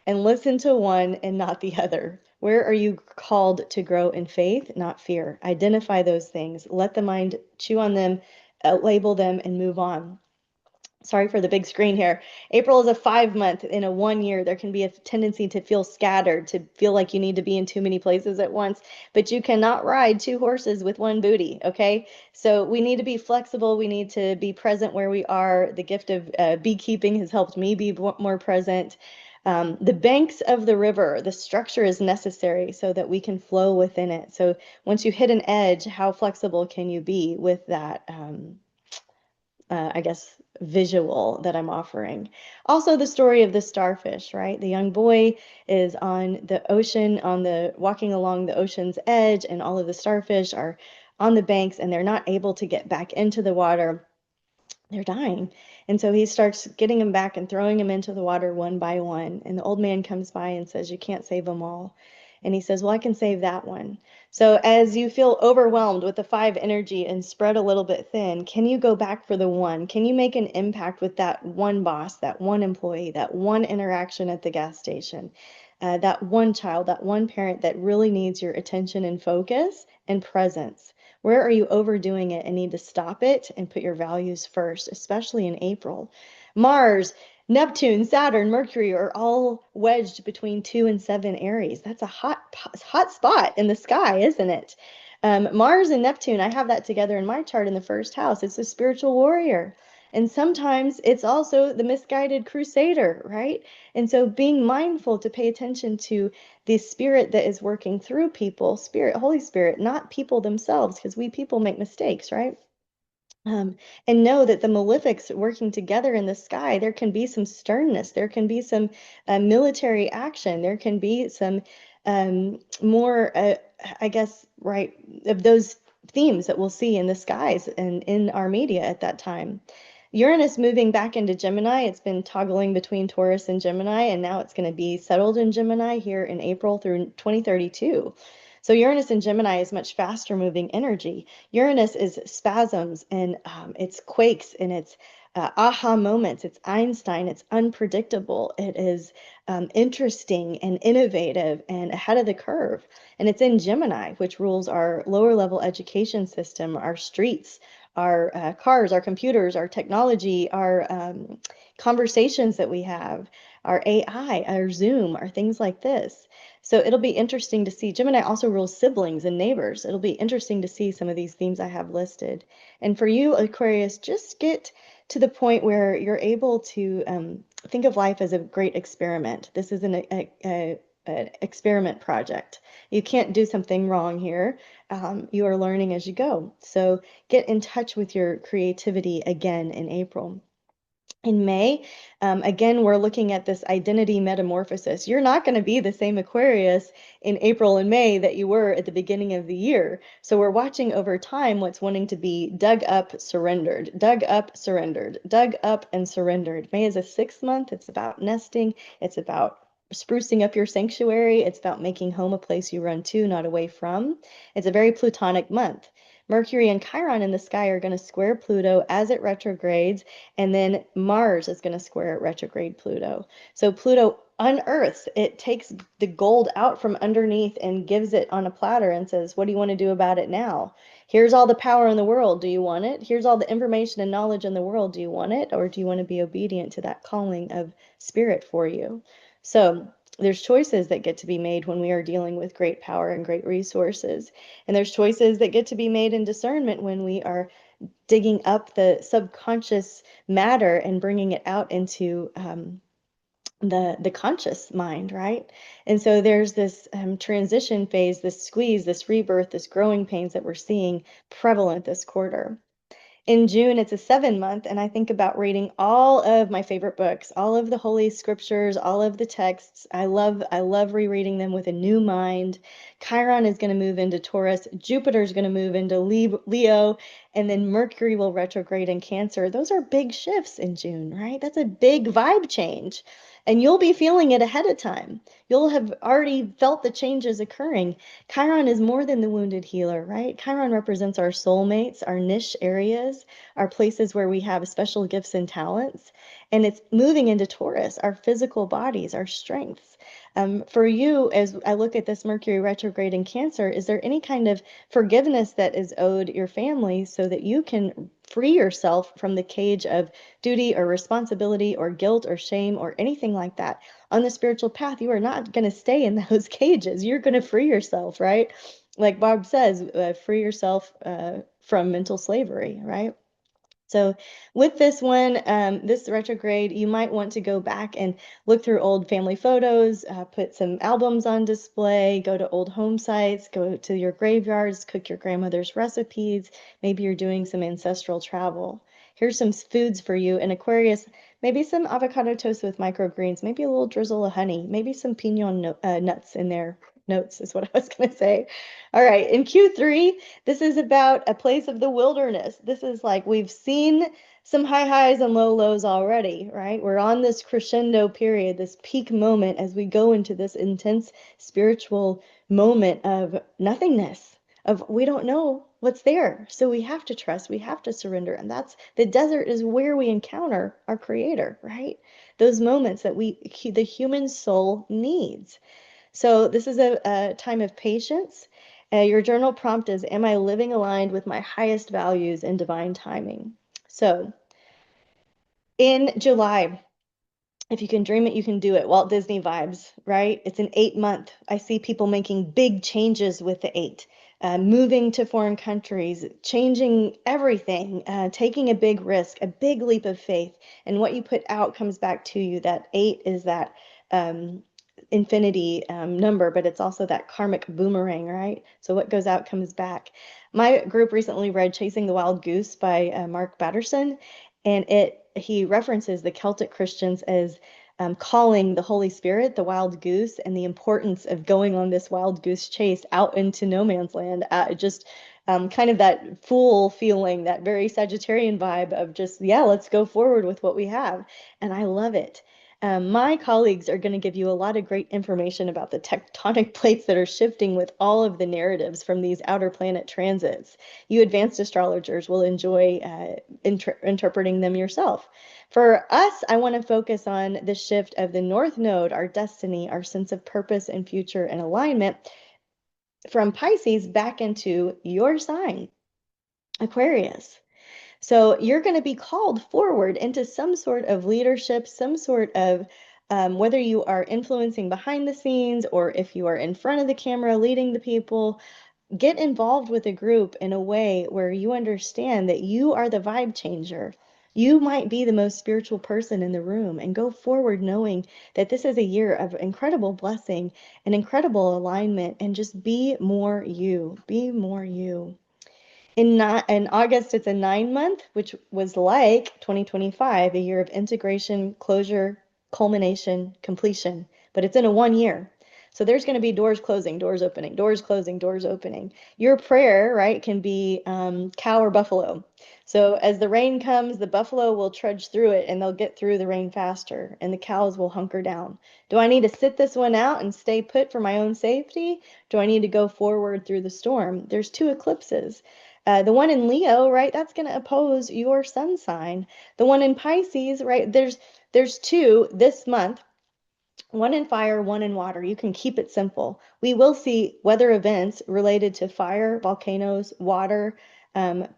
and listen to one and not the other. Where are you called to grow in faith, not fear? Identify those things. Let the mind chew on them, label them, and move on. Sorry for the big screen here. April is a 5-month. In a 1-year, there can be a tendency to feel scattered, to feel like you need to be in too many places at once, but you cannot ride 2 horses with 1 booty, okay? So we need to be flexible. We need to be present where we are. The gift of beekeeping has helped me be more present. The banks of the river, the structure is necessary so that we can flow within it. So once you hit an edge, how flexible can you be with that, I guess, visual that I'm offering? Also, the story of the starfish, right? The young boy is on the ocean, walking along the ocean's edge, and all of the starfish are on the banks and they're not able to get back into the water. They're dying. And so he starts getting them back and throwing them into the water one by one. And the old man comes by and says, "You can't save them all." And he says, "Well, I can save that one." So as you feel overwhelmed with the 5 energy and spread a little bit thin, can you go back for the one? Can you make an impact with that one boss, that one employee, that one interaction at the gas station, that one child, that one parent that really needs your attention and focus and presence? Where are you overdoing it and need to stop it and put your values first, especially in April? Mars, Neptune, Saturn, Mercury are all wedged between 2 and 7 Aries. That's a hot spot in the sky, isn't it? Mars and Neptune, I have that together in my chart in the first house. It's a spiritual warrior. And sometimes it's also the misguided crusader, right? And so being mindful to pay attention to the spirit that is working through people, spirit, Holy Spirit, not people themselves, because we people make mistakes, right? And know that the malefics working together in the sky, there can be some sternness, there can be some military action, there can be some more, I guess, right, of those themes that we'll see in the skies and in our media at that time. Uranus moving back into Gemini. It's been toggling between Taurus and Gemini, and now it's going to be settled in Gemini here in April through 2032. So Uranus in Gemini is much faster moving energy. Uranus is spasms and it's quakes and it's aha moments. It's Einstein. It's unpredictable. It is interesting and innovative and ahead of the curve. And it's in Gemini, which rules our lower level education system, our streets, our cars, our computers, our technology, our conversations that we have, our AI, our Zoom, our things like this. So it'll be interesting to see. Gemini also rules siblings and neighbors. It'll be interesting to see some of these themes I have listed. And for you, Aquarius, just get to the point where you're able to think of life as a great experiment. This is an experiment project. You can't do something wrong here. You are learning as you go. So get in touch with your creativity again in April. In May, again, we're looking at this identity metamorphosis. You're not going to be the same Aquarius in April and May that you were at the beginning of the year. So we're watching over time what's wanting to be dug up, surrendered, dug up, surrendered, dug up, and surrendered. May is a 6th month. It's about nesting. It's about sprucing up your sanctuary. It's about making home a place you run to, not away from. It's a very Plutonic month. Mercury and Chiron in the sky are going to square Pluto as it retrogrades, and then Mars is going to square retrograde Pluto. So Pluto unearths, it takes the gold out from underneath and gives it on a platter and says, what do you want to do about it now? Here's all the power in the world. Do you want it? Here's all the information and knowledge in the world. Do you want it? Or do you want to be obedient to that calling of spirit for you? So there's choices that get to be made when we are dealing with great power and great resources. And there's choices that get to be made in discernment when we are digging up the subconscious matter and bringing it out into the conscious mind, right? And so there's this transition phase, this squeeze, this rebirth, this growing pains that we're seeing prevalent this quarter. In June, it's a 7 month, and I think about reading all of my favorite books, all of the holy scriptures, all of the texts. I love rereading them with a new mind. Chiron is going to move into Taurus. Jupiter is going to move into Leo, and then Mercury will retrograde in Cancer. Those are big shifts in June, right? That's a big vibe change. And you'll be feeling it ahead of time. You'll have already felt the changes occurring. Chiron is more than the wounded healer, right? Chiron represents our soulmates, our niche areas, our places where we have special gifts and talents. And it's moving into Taurus, our physical bodies, our strengths. For you, as I look at this Mercury retrograde in Cancer, is there any kind of forgiveness that is owed your family so that you can free yourself from the cage of duty or responsibility or guilt or shame or anything like that? On the spiritual path, you are not going to stay in those cages. You're going to free yourself, right? Like Barb says, free yourself from mental slavery, right? So with this one, this retrograde, you might want to go back and look through old family photos, put some albums on display, go to old home sites, go to your graveyards, cook your grandmother's recipes. Maybe you're doing some ancestral travel. Here's some foods for you. In Aquarius, maybe some avocado toast with microgreens, maybe a little drizzle of honey, maybe some pinon nuts in there. Notes is what I was going to say. All right, in Q3, this is about a place of the wilderness. This is like we've seen some high highs and low lows already, right? We're on this crescendo period, this peak moment as we go into this intense spiritual moment of nothingness, of we don't know what's there. So we have to trust, we have to surrender. And that's the desert is where we encounter our creator, right? Those moments that the human soul needs. So this is a time of patience. Your journal prompt is, am I living aligned with my highest values and divine timing? So in July, if you can dream it, you can do it. Walt Disney vibes, right? It's an 8 month. I see people making big changes with the 8, moving to foreign countries, changing everything, taking a big risk, a big leap of faith. And what you put out comes back to you. That 8 is that infinity number, but it's also that karmic boomerang, right? So what goes out comes back. My group recently read Chasing the Wild Goose by Mark Batterson, and he references the Celtic Christians as calling the Holy Spirit the wild goose, and the importance of going on this wild goose chase out into no man's land. Just kind of that fool feeling, that very Sagittarian vibe of just, yeah, let's go forward with what we have. And I love it. My colleagues are going to give you a lot of great information about the tectonic plates that are shifting with all of the narratives from these outer planet transits. You advanced astrologers will enjoy interpreting them yourself. For us, I want to focus on the shift of the North Node, our destiny, our sense of purpose and future and alignment, from Pisces back into your sign, Aquarius. So you're going to be called forward into some sort of leadership, some sort of whether you are influencing behind the scenes or if you are in front of the camera leading the people, get involved with a group in a way where you understand that you are the vibe changer. You might be the most spiritual person in the room, and go forward knowing that this is a year of incredible blessing and incredible alignment, and just be more you. Be more you. In August, it's a 9 month, which was like 2025, a year of integration, closure, culmination, completion, but it's in a 1 year. So there's going to be doors closing, doors opening, doors closing, doors opening. Your prayer, right, can be cow or buffalo. So as the rain comes, the buffalo will trudge through it and they'll get through the rain faster, and the cows will hunker down. Do I need to sit this one out and stay put for my own safety? Do I need to go forward through the storm? There's 2 eclipses. The one in Leo, right, that's going to oppose your sun sign. The one in Pisces, right, there's 2 this month, one in fire, one in water. You can keep it simple. We will see weather events related to fire, volcanoes, water,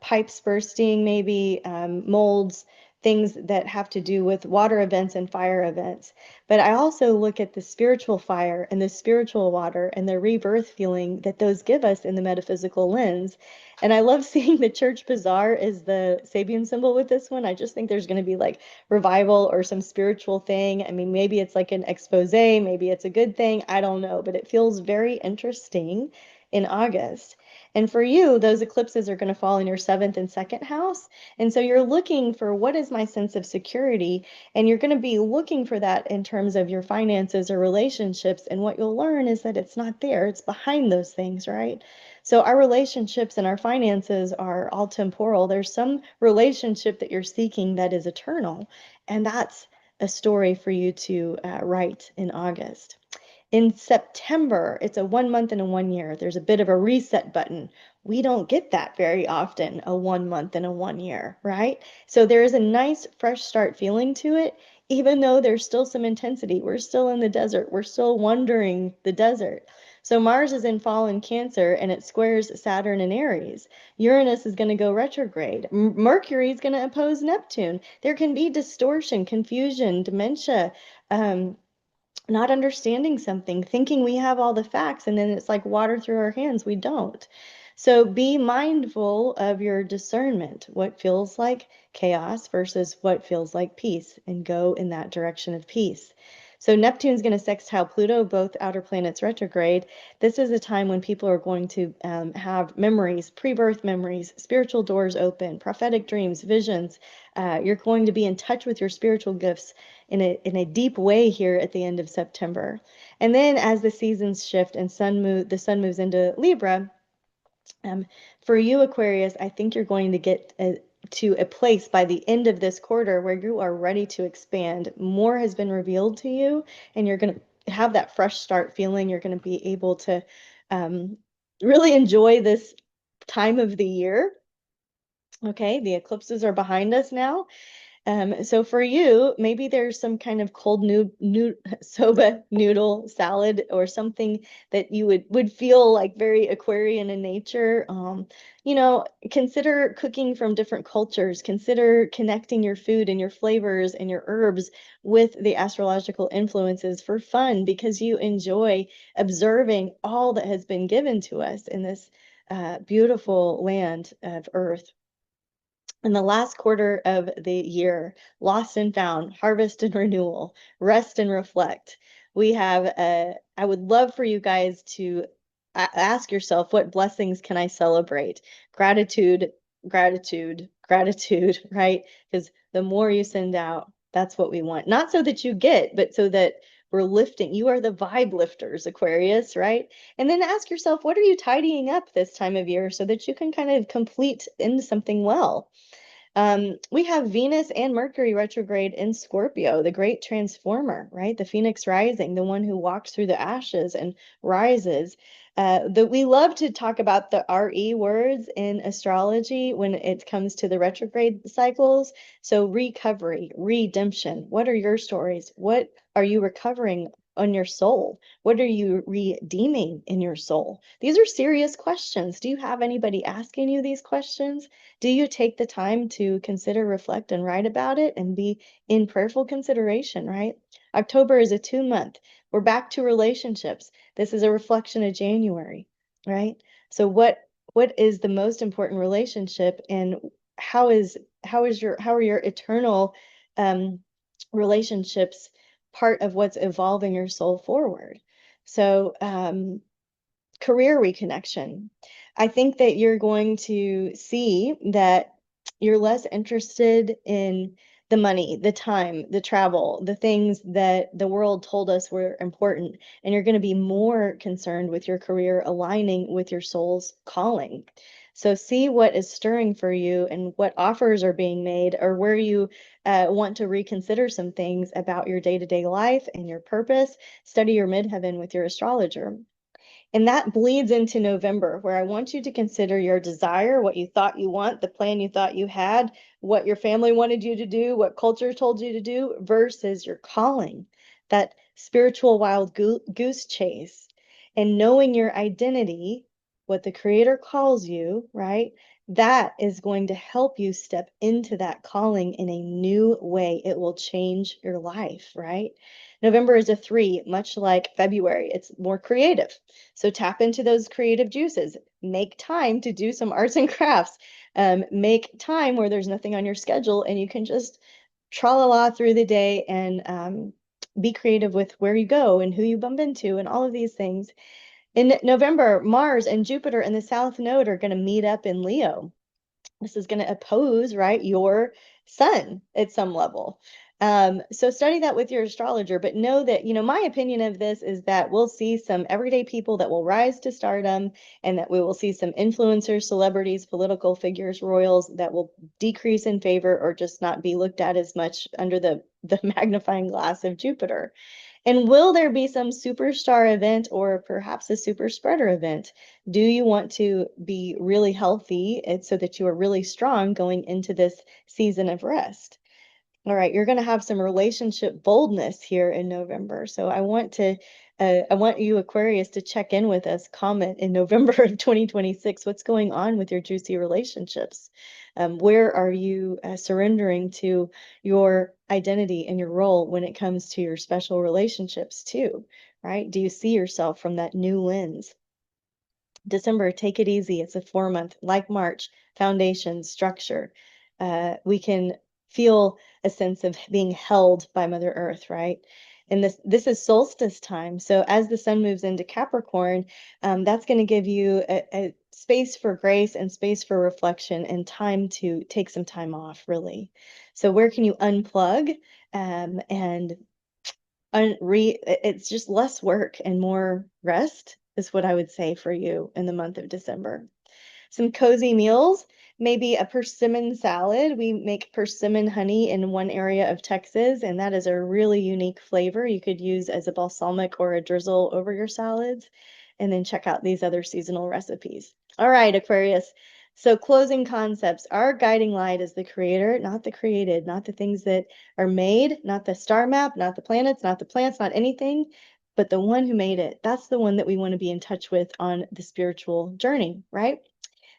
pipes bursting, maybe molds, things that have to do with water events and fire events. But I also look at the spiritual fire and the spiritual water and the rebirth feeling that those give us in the metaphysical lens. And I love seeing the church bazaar as the Sabian symbol with this one. I just think there's going to be like revival or some spiritual thing. I mean, maybe it's like an expose, maybe it's a good thing. I don't know, but it feels very interesting in August. And for you, those eclipses are going to fall in your 7th and 2nd house. And so you're looking for, what is my sense of security? And you're going to be looking for that in terms of your finances or relationships. And what you'll learn is that it's not there, it's behind those things, right? So our relationships and our finances are all temporal. There's some relationship that you're seeking that is eternal, and that's a story for you to write in August. In September, it's a 1 month and a 1 year. There's a bit of a reset button. We don't get that very often, a 1 month and a 1 year, right? So there is a nice fresh start feeling to it, even though there's still some intensity. We're still in the desert. We're still wandering the desert. So Mars is in fall in Cancer, and it squares Saturn in Aries. Uranus is going to go retrograde. Mercury is going to oppose Neptune. There can be distortion, confusion, dementia, not understanding something, thinking we have all the facts, and then it's like water through our hands. We don't. So be mindful of your discernment, what feels like chaos versus what feels like peace, and go in that direction of peace. So Neptune's going to sextile Pluto, both outer planets retrograde. This is a time when people are going to have memories, pre-birth memories, spiritual doors open, prophetic dreams, visions. You're going to be in touch with your spiritual gifts in a deep way here at the end of September. And then as the seasons shift and the sun moves into Libra, for you, Aquarius, I think you're going to get to a place by the end of this quarter where you are ready to expand. More has been revealed to you, and you're going to have that fresh start feeling. You're going to be able to really enjoy this time of the year. Okay, the eclipses are behind us now. So for you, maybe there's some kind of cold soba noodle salad or something that you would feel like very Aquarian in nature. Consider cooking from different cultures. Consider connecting your food and your flavors and your herbs with the astrological influences for fun, because you enjoy observing all that has been given to us in this beautiful land of Earth. In the last quarter of the year, lost and found, harvest and renewal, rest and reflect. We have, I would love for you guys to ask yourself, what blessings can I celebrate? Gratitude, gratitude, gratitude, right? Because the more you send out, that's what we want. Not so that you get, but so that we're lifting. You are the vibe lifters, Aquarius, right? And then ask yourself, what are you tidying up this time of year so that you can kind of complete into something well? We have Venus and Mercury retrograde in Scorpio, the great transformer, right? The phoenix rising, the one who walks through the ashes and rises. We love to talk about the RE words in astrology when it comes to the retrograde cycles. So recovery, redemption. What are your stories? What are you recovering on your soul? What are you redeeming in your soul? These are serious questions. Do you have anybody asking you these questions? Do you take the time to consider, reflect, and write about it and be in prayerful consideration, right? October is a 2-month. We're back to relationships. This is a reflection of January, right? So what is the most important relationship, and how are your eternal relationships part of what's evolving your soul forward? So career reconnection. I think that you're going to see that you're less interested in the money, the time, the travel, the things that the world told us were important, and you're going to be more concerned with your career aligning with your soul's calling. So see what is stirring for you and what offers are being made, or where you want to reconsider some things about your day-to-day life and your purpose. Study your midheaven with your astrologer. And that bleeds into November, where I want you to consider your desire, what you thought you want, the plan you thought you had, what your family wanted you to do, what culture told you to do, versus your calling, that spiritual wild goose chase. And knowing your identity, what the Creator calls you, right? That is going to help you step into that calling in a new way. It will change your life, right? November is a 3, much like February. It's more creative. So tap into those creative juices. Make time to do some arts and crafts. Make time where there's nothing on your schedule and you can just tra-la-la through the day and be creative with where you go and who you bump into and all of these things. In November, Mars and Jupiter in the South Node are going to meet up in Leo. This is going to oppose, right, your sun at some level. So study that with your astrologer, but know that, my opinion of this is that we'll see some everyday people that will rise to stardom, and that we will see some influencers, celebrities, political figures, royals that will decrease in favor or just not be looked at as much under the magnifying glass of Jupiter. And will there be some superstar event or perhaps a super spreader event? Do you want to be really healthy and so that you are really strong going into this season of rest? All right, you're going to have some relationship boldness here in November. So I want you, Aquarius, to check in with us, comment in November of 2026. What's going on with your juicy relationships? Where are you surrendering to your identity and your role when it comes to your special relationships too, right? Do you see yourself from that new lens? December, take it easy. It's a 4-month, like March, foundation, structure. We can feel a sense of being held by Mother Earth, right? And this is solstice time. So as the sun moves into Capricorn, that's going to give you a space for grace and space for reflection and time to take some time off, really. So where can you unplug and it's just less work and more rest is what I would say for you in the month of December. Some cozy meals, maybe a persimmon salad. We make persimmon honey in one area of Texas, and that is a really unique flavor you could use as a balsamic or a drizzle over your salads. And then check out these other seasonal recipes. All right, Aquarius. So closing concepts, our guiding light is the creator, not the created, not the things that are made, not the star map, not the planets, not the plants, not anything, but the one who made it. That's the one that we want to be in touch with on the spiritual journey, right?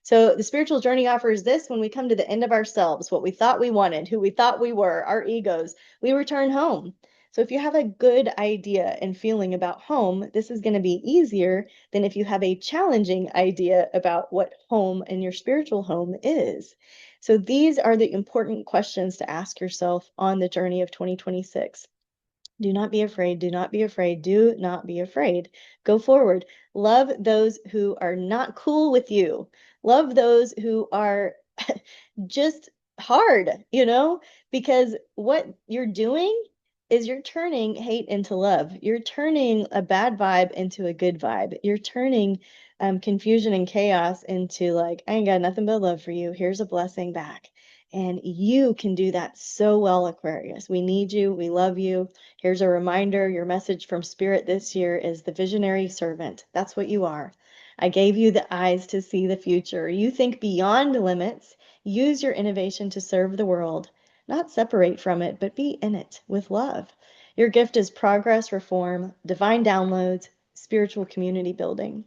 So the spiritual journey offers this: when we come to the end of ourselves, what we thought we wanted, who we thought we were, our egos, we return home. So if you have a good idea and feeling about home, this is going to be easier than if you have a challenging idea about what home and your spiritual home is. So these are the important questions to ask yourself on the journey of 2026. Do not be afraid. Do not be afraid. Do not be afraid. Go forward. Love those who are not cool with you. Love those who are just hard, because what you're doing is you're turning hate into love. You're turning a bad vibe into a good vibe. You're turning confusion and chaos into like, I ain't got nothing but love for you. Here's a blessing back. And you can do that so well, Aquarius. We need you. We love you. Here's a reminder. Your message from Spirit this year is the visionary servant. That's what you are. I gave you the eyes to see the future. You think beyond limits. Use your innovation to serve the world. Not separate from it, but be in it with love. Your gift is progress, reform, divine downloads, spiritual community building.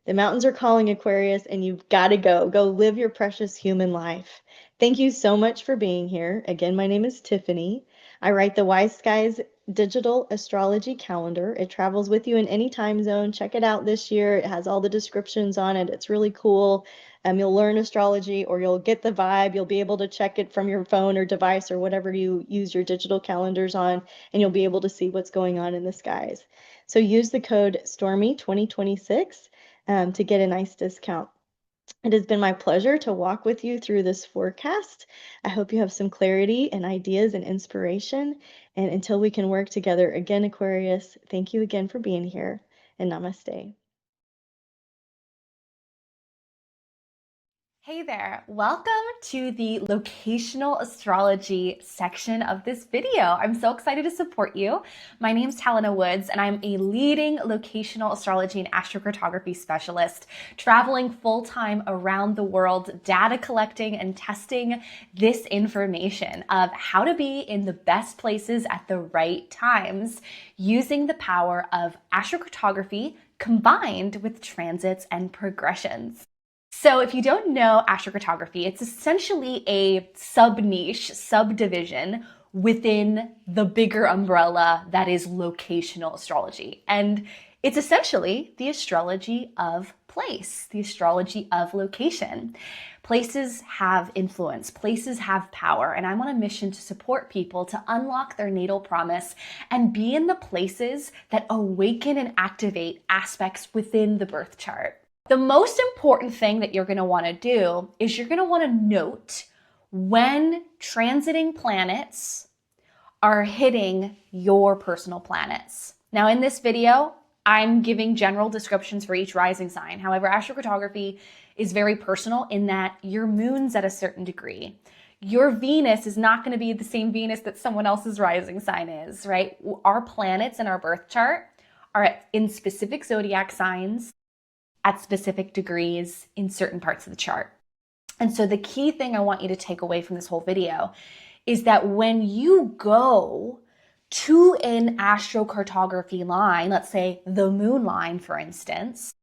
The mountains are calling, Aquarius, and you've got to go. Go live your precious human life. Thank you so much for being here. Again, my name is Tiffany. I write the Wise Skies digital astrology calendar. It travels with you in any time zone. Check it out this year. It has all the descriptions on it. It's really cool. You'll learn astrology, or you'll get the vibe. You'll be able to check it from your phone or device or whatever you use your digital calendars on, and you'll be able to see what's going on in the skies. So use the code Stormie 2026 to get a nice discount. It has been my pleasure to walk with you through this forecast. I hope you have some clarity and ideas and inspiration. And until we can work together again, Aquarius, thank you again for being here, and namaste. Hey there, welcome to the locational astrology section of this video. I'm so excited to support you. My name's Helena Woods, and I'm a leading locational astrology and astrocartography specialist, traveling full-time around the world, data collecting and testing this information of how to be in the best places at the right times, using the power of astrocartography combined with transits and progressions. So if you don't know astrocartography, it's essentially a sub-niche, subdivision within the bigger umbrella that is locational astrology. And it's essentially the astrology of place, the astrology of location. Places have influence, places have power, and I'm on a mission to support people to unlock their natal promise and be in the places that awaken and activate aspects within the birth chart. The most important thing that you're going to want to do is you're going to want to note when transiting planets are hitting your personal planets. Now, in this video, I'm giving general descriptions for each rising sign. However, astrocartography is very personal in that your moon's at a certain degree. Your Venus is not going to be the same Venus that someone else's rising sign is, right? Our planets in our birth chart are in specific zodiac signs at specific degrees in certain parts of the chart. And so the key thing I want you to take away from this whole video is that when you go to an astrocartography line, let's say the moon line, for instance,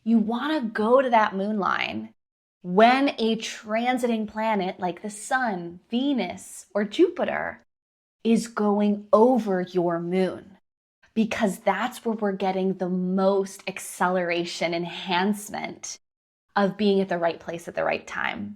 you want to go to that moon line when a transiting planet like the sun, Venus, or Jupiter is going over your moon, because that's where we're getting the most acceleration, enhancement of being at the right place at the right time.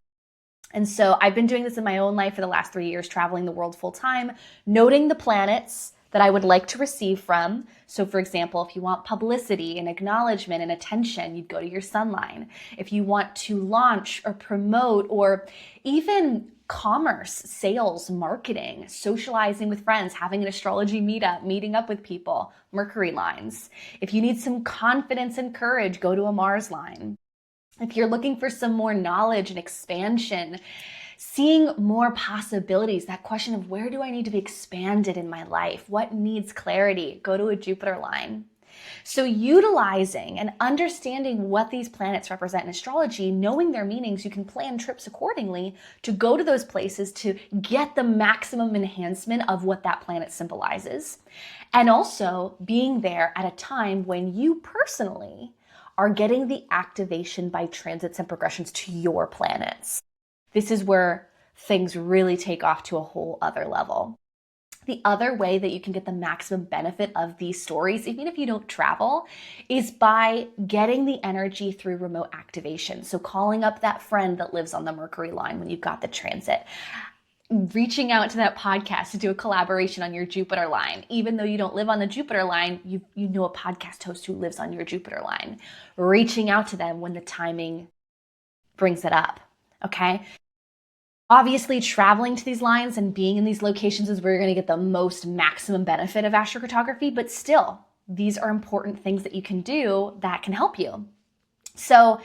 And so I've been doing this in my own life for the last 3 years, traveling the world full time, noting the planets that I would like to receive from. So for example, if you want publicity and acknowledgement and attention, you'd go to your sun line. If you want to launch or promote or even commerce, sales, marketing, socializing with friends, having an astrology meetup, meeting up with people, Mercury lines. If you need some confidence and courage, go to a Mars line. If you're looking for some more knowledge and expansion, seeing more possibilities, that question of where do I need to be expanded in my life? What needs clarity? Go to a Jupiter line. So utilizing and understanding what these planets represent in astrology, knowing their meanings, you can plan trips accordingly to go to those places to get the maximum enhancement of what that planet symbolizes. And also being there at a time when you personally are getting the activation by transits and progressions to your planets. This is where things really take off to a whole other level. The other way that you can get the maximum benefit of these stories, even if you don't travel, is by getting the energy through remote activation. So calling up that friend that lives on the Mercury line when you've got the transit, reaching out to that podcast to do a collaboration on your Jupiter line. Even though you don't live on the Jupiter line, you know a podcast host who lives on your Jupiter line. Reaching out to them when the timing brings it up, okay? Obviously, traveling to these lines and being in these locations is where you're going to get the most maximum benefit of astrocartography, but still, these are important things that you can do that can help you. So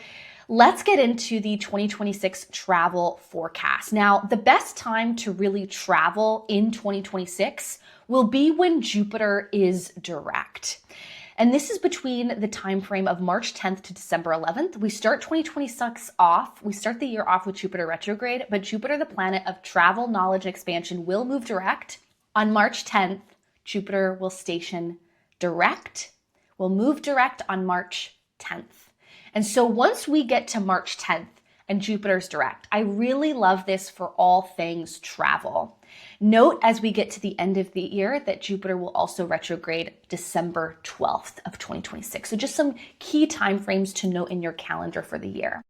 let's get into the 2026 travel forecast. Now, the best time to really travel in 2026 will be when Jupiter is direct. And this is between the time frame of March 10th to December 11th. We start 2026 off. We start the year off with Jupiter retrograde, but Jupiter, the planet of travel, knowledge, and expansion, will move direct on March 10th, Jupiter will station direct, will move direct on March 10th. And so once we get to March 10th and Jupiter's direct, I really love this for all things travel. Note as we get to the end of the year that Jupiter will also retrograde December 12th of 2026. So just some key timeframes to note in your calendar for the year.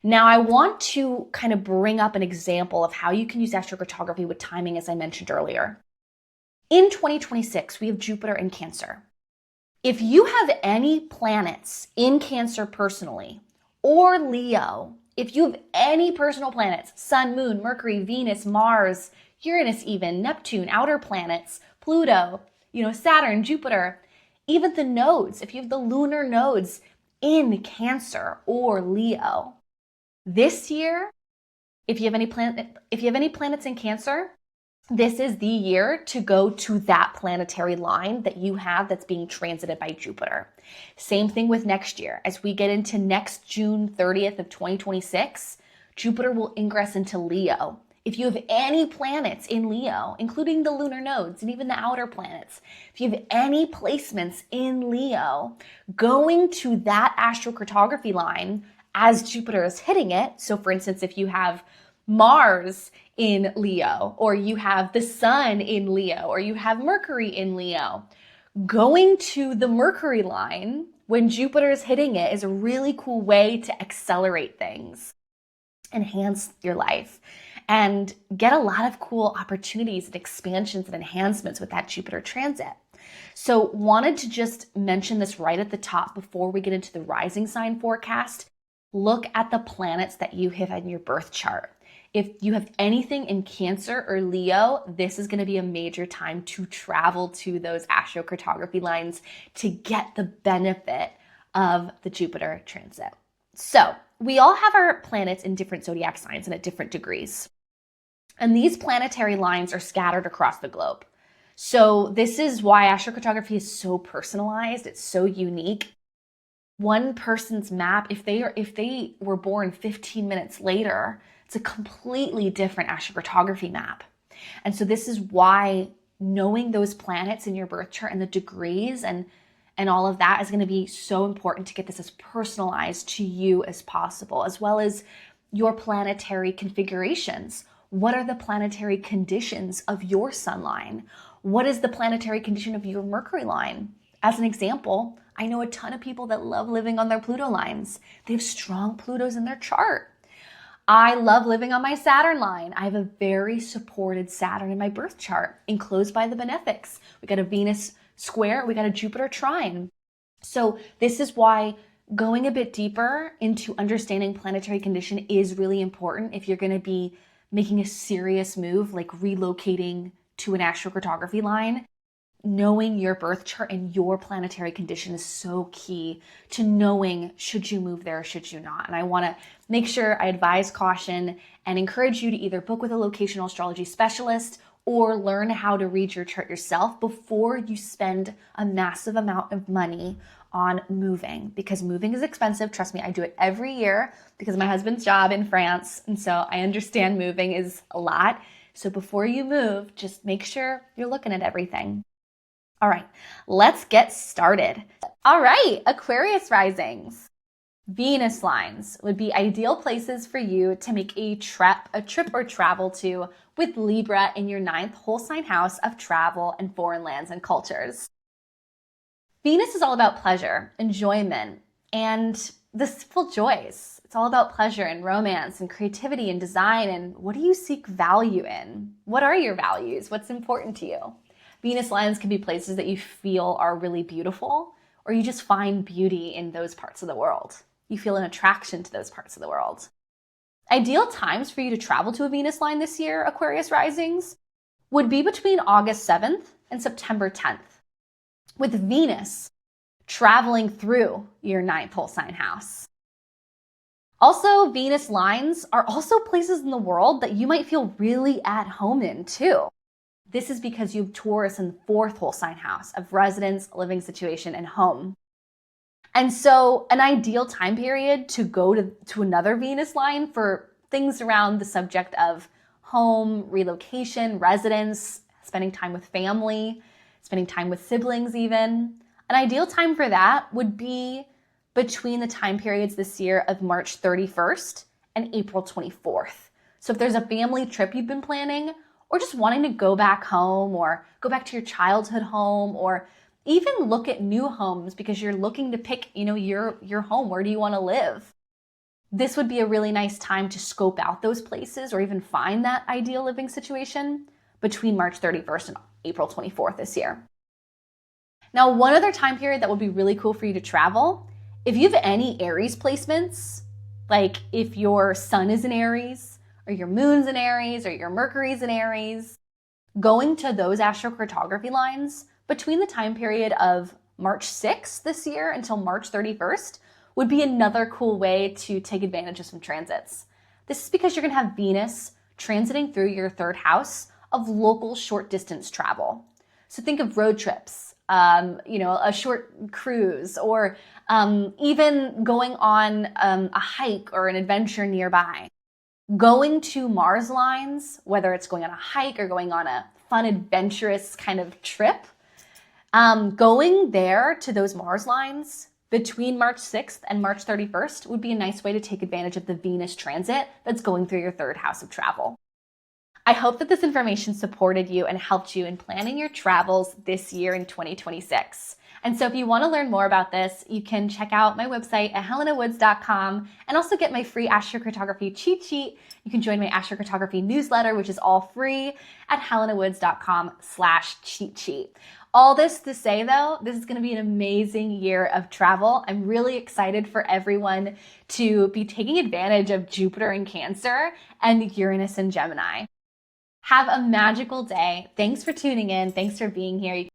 Now, I want to kind of bring up an example of how you can use astrocartography with timing, as I mentioned earlier. In 2026, we have Jupiter in Cancer. If you have any planets in Cancer personally, or Leo, if you have any personal planets, Sun, Moon, Mercury, Venus, Mars, Uranus even, Neptune, outer planets, Pluto, Saturn, Jupiter, even the nodes, if you have the lunar nodes in Cancer or Leo, this year, if you have any planets in Cancer, this is the year to go to that planetary line that you have that's being transited by Jupiter. Same thing with next year. As we get into next June 30th of 2026, Jupiter will ingress into Leo. If you have any planets in Leo, including the lunar nodes and even the outer planets, if you have any placements in Leo, going to that astrocartography line as Jupiter is hitting it. So for instance, if you have Mars in Leo, or you have the Sun in Leo, or you have Mercury in Leo, going to the Mercury line when Jupiter is hitting it is a really cool way to accelerate things, enhance your life, and get a lot of cool opportunities and expansions and enhancements with that Jupiter transit. So wanted to just mention this right at the top before we get into the rising sign forecast. Look at the planets that you have in your birth chart. If you have anything in Cancer or Leo, this is going to be a major time to travel to those astrocartography lines to get the benefit of the Jupiter transit. So we all have our planets in different zodiac signs and at different degrees. And these planetary lines are scattered across the globe. So this is why astrocartography is so personalized. It's so unique. One person's map, if they were born 15 minutes later, it's a completely different astrocartography map. And so this is why knowing those planets in your birth chart and the degrees and all of that is going to be so important to get this as personalized to you as possible, as well as your planetary configurations. What are the planetary conditions of your sun line? What is the planetary condition of your Mercury line? As an example, I know a ton of people that love living on their Pluto lines. They have strong Plutos in their chart. I love living on my Saturn line. I have a very supported Saturn in my birth chart, enclosed by the benefics. We got a Venus square, we got a Jupiter trine. So this is why going a bit deeper into understanding planetary condition is really important if you're going to be making a serious move like relocating to an astrocartography line. Knowing your birth chart and your planetary condition is so key to knowing should you move there or should you not. And I want to make sure I advise caution and encourage you to either book with a locational astrology specialist or learn how to read your chart yourself before you spend a massive amount of money on moving, because moving is expensive. Trust me, I do it every year because of my husband's job in France. And so I understand moving is a lot. So before you move, just make sure you're looking at everything. All right, let's get started. All right, Aquarius risings. Venus lines would be ideal places for you to make a trip or travel to with Libra in your 9th whole sign house of travel and foreign lands and cultures. Venus is all about pleasure, enjoyment, and the simple joys. It's all about pleasure and romance and creativity and design. And what do you seek value in? What are your values? What's important to you? Venus lines can be places that you feel are really beautiful, or you just find beauty in those parts of the world. You feel an attraction to those parts of the world. Ideal times for you to travel to a Venus line this year, Aquarius risings, would be between August 7th and September 10th, with Venus traveling through your 9th whole sign house. Also, Venus lines are also places in the world that you might feel really at home in too. This is because you have Taurus in the 4th whole sign house of residence, living situation, and home. And so an ideal time period to go to another Venus line for things around the subject of home, relocation, residence, spending time with family. spending time with siblings even. An ideal time for that would be between the time periods this year of March 31st and April 24th. So if there's a family trip you've been planning, or just wanting to go back home or go back to your childhood home, or even look at new homes because you're looking to pick, your home, where do you want to live? This would be a really nice time to scope out those places or even find that ideal living situation between March 31st and April 24th this year. Now, one other time period that would be really cool for you to travel, if you have any Aries placements, like if your sun is in Aries, or your moon's in Aries, or your Mercury's in Aries, going to those astrocartography lines between the time period of March 6th this year until March 31st would be another cool way to take advantage of some transits. This is because you're going to have Venus transiting through your third house of local short distance travel. So think of road trips, a short cruise, or even going on a hike or an adventure nearby. Going to Mars lines, whether it's going on a hike or going on a fun, adventurous kind of trip, going there to those Mars lines between March 6th and March 31st would be a nice way to take advantage of the Venus transit that's going through your third house of travel. I hope that this information supported you and helped you in planning your travels this year in 2026. And so if you want to learn more about this, you can check out my website at helenawoods.com and also get my free astrocartography cheat sheet. You can join my astrocartography newsletter, which is all free, at helenawoods.com/cheat sheet. All this to say, though, this is going to be an amazing year of travel. I'm really excited for everyone to be taking advantage of Jupiter in Cancer and Uranus in Gemini. Have a magical day. Thanks for tuning in. Thanks for being here.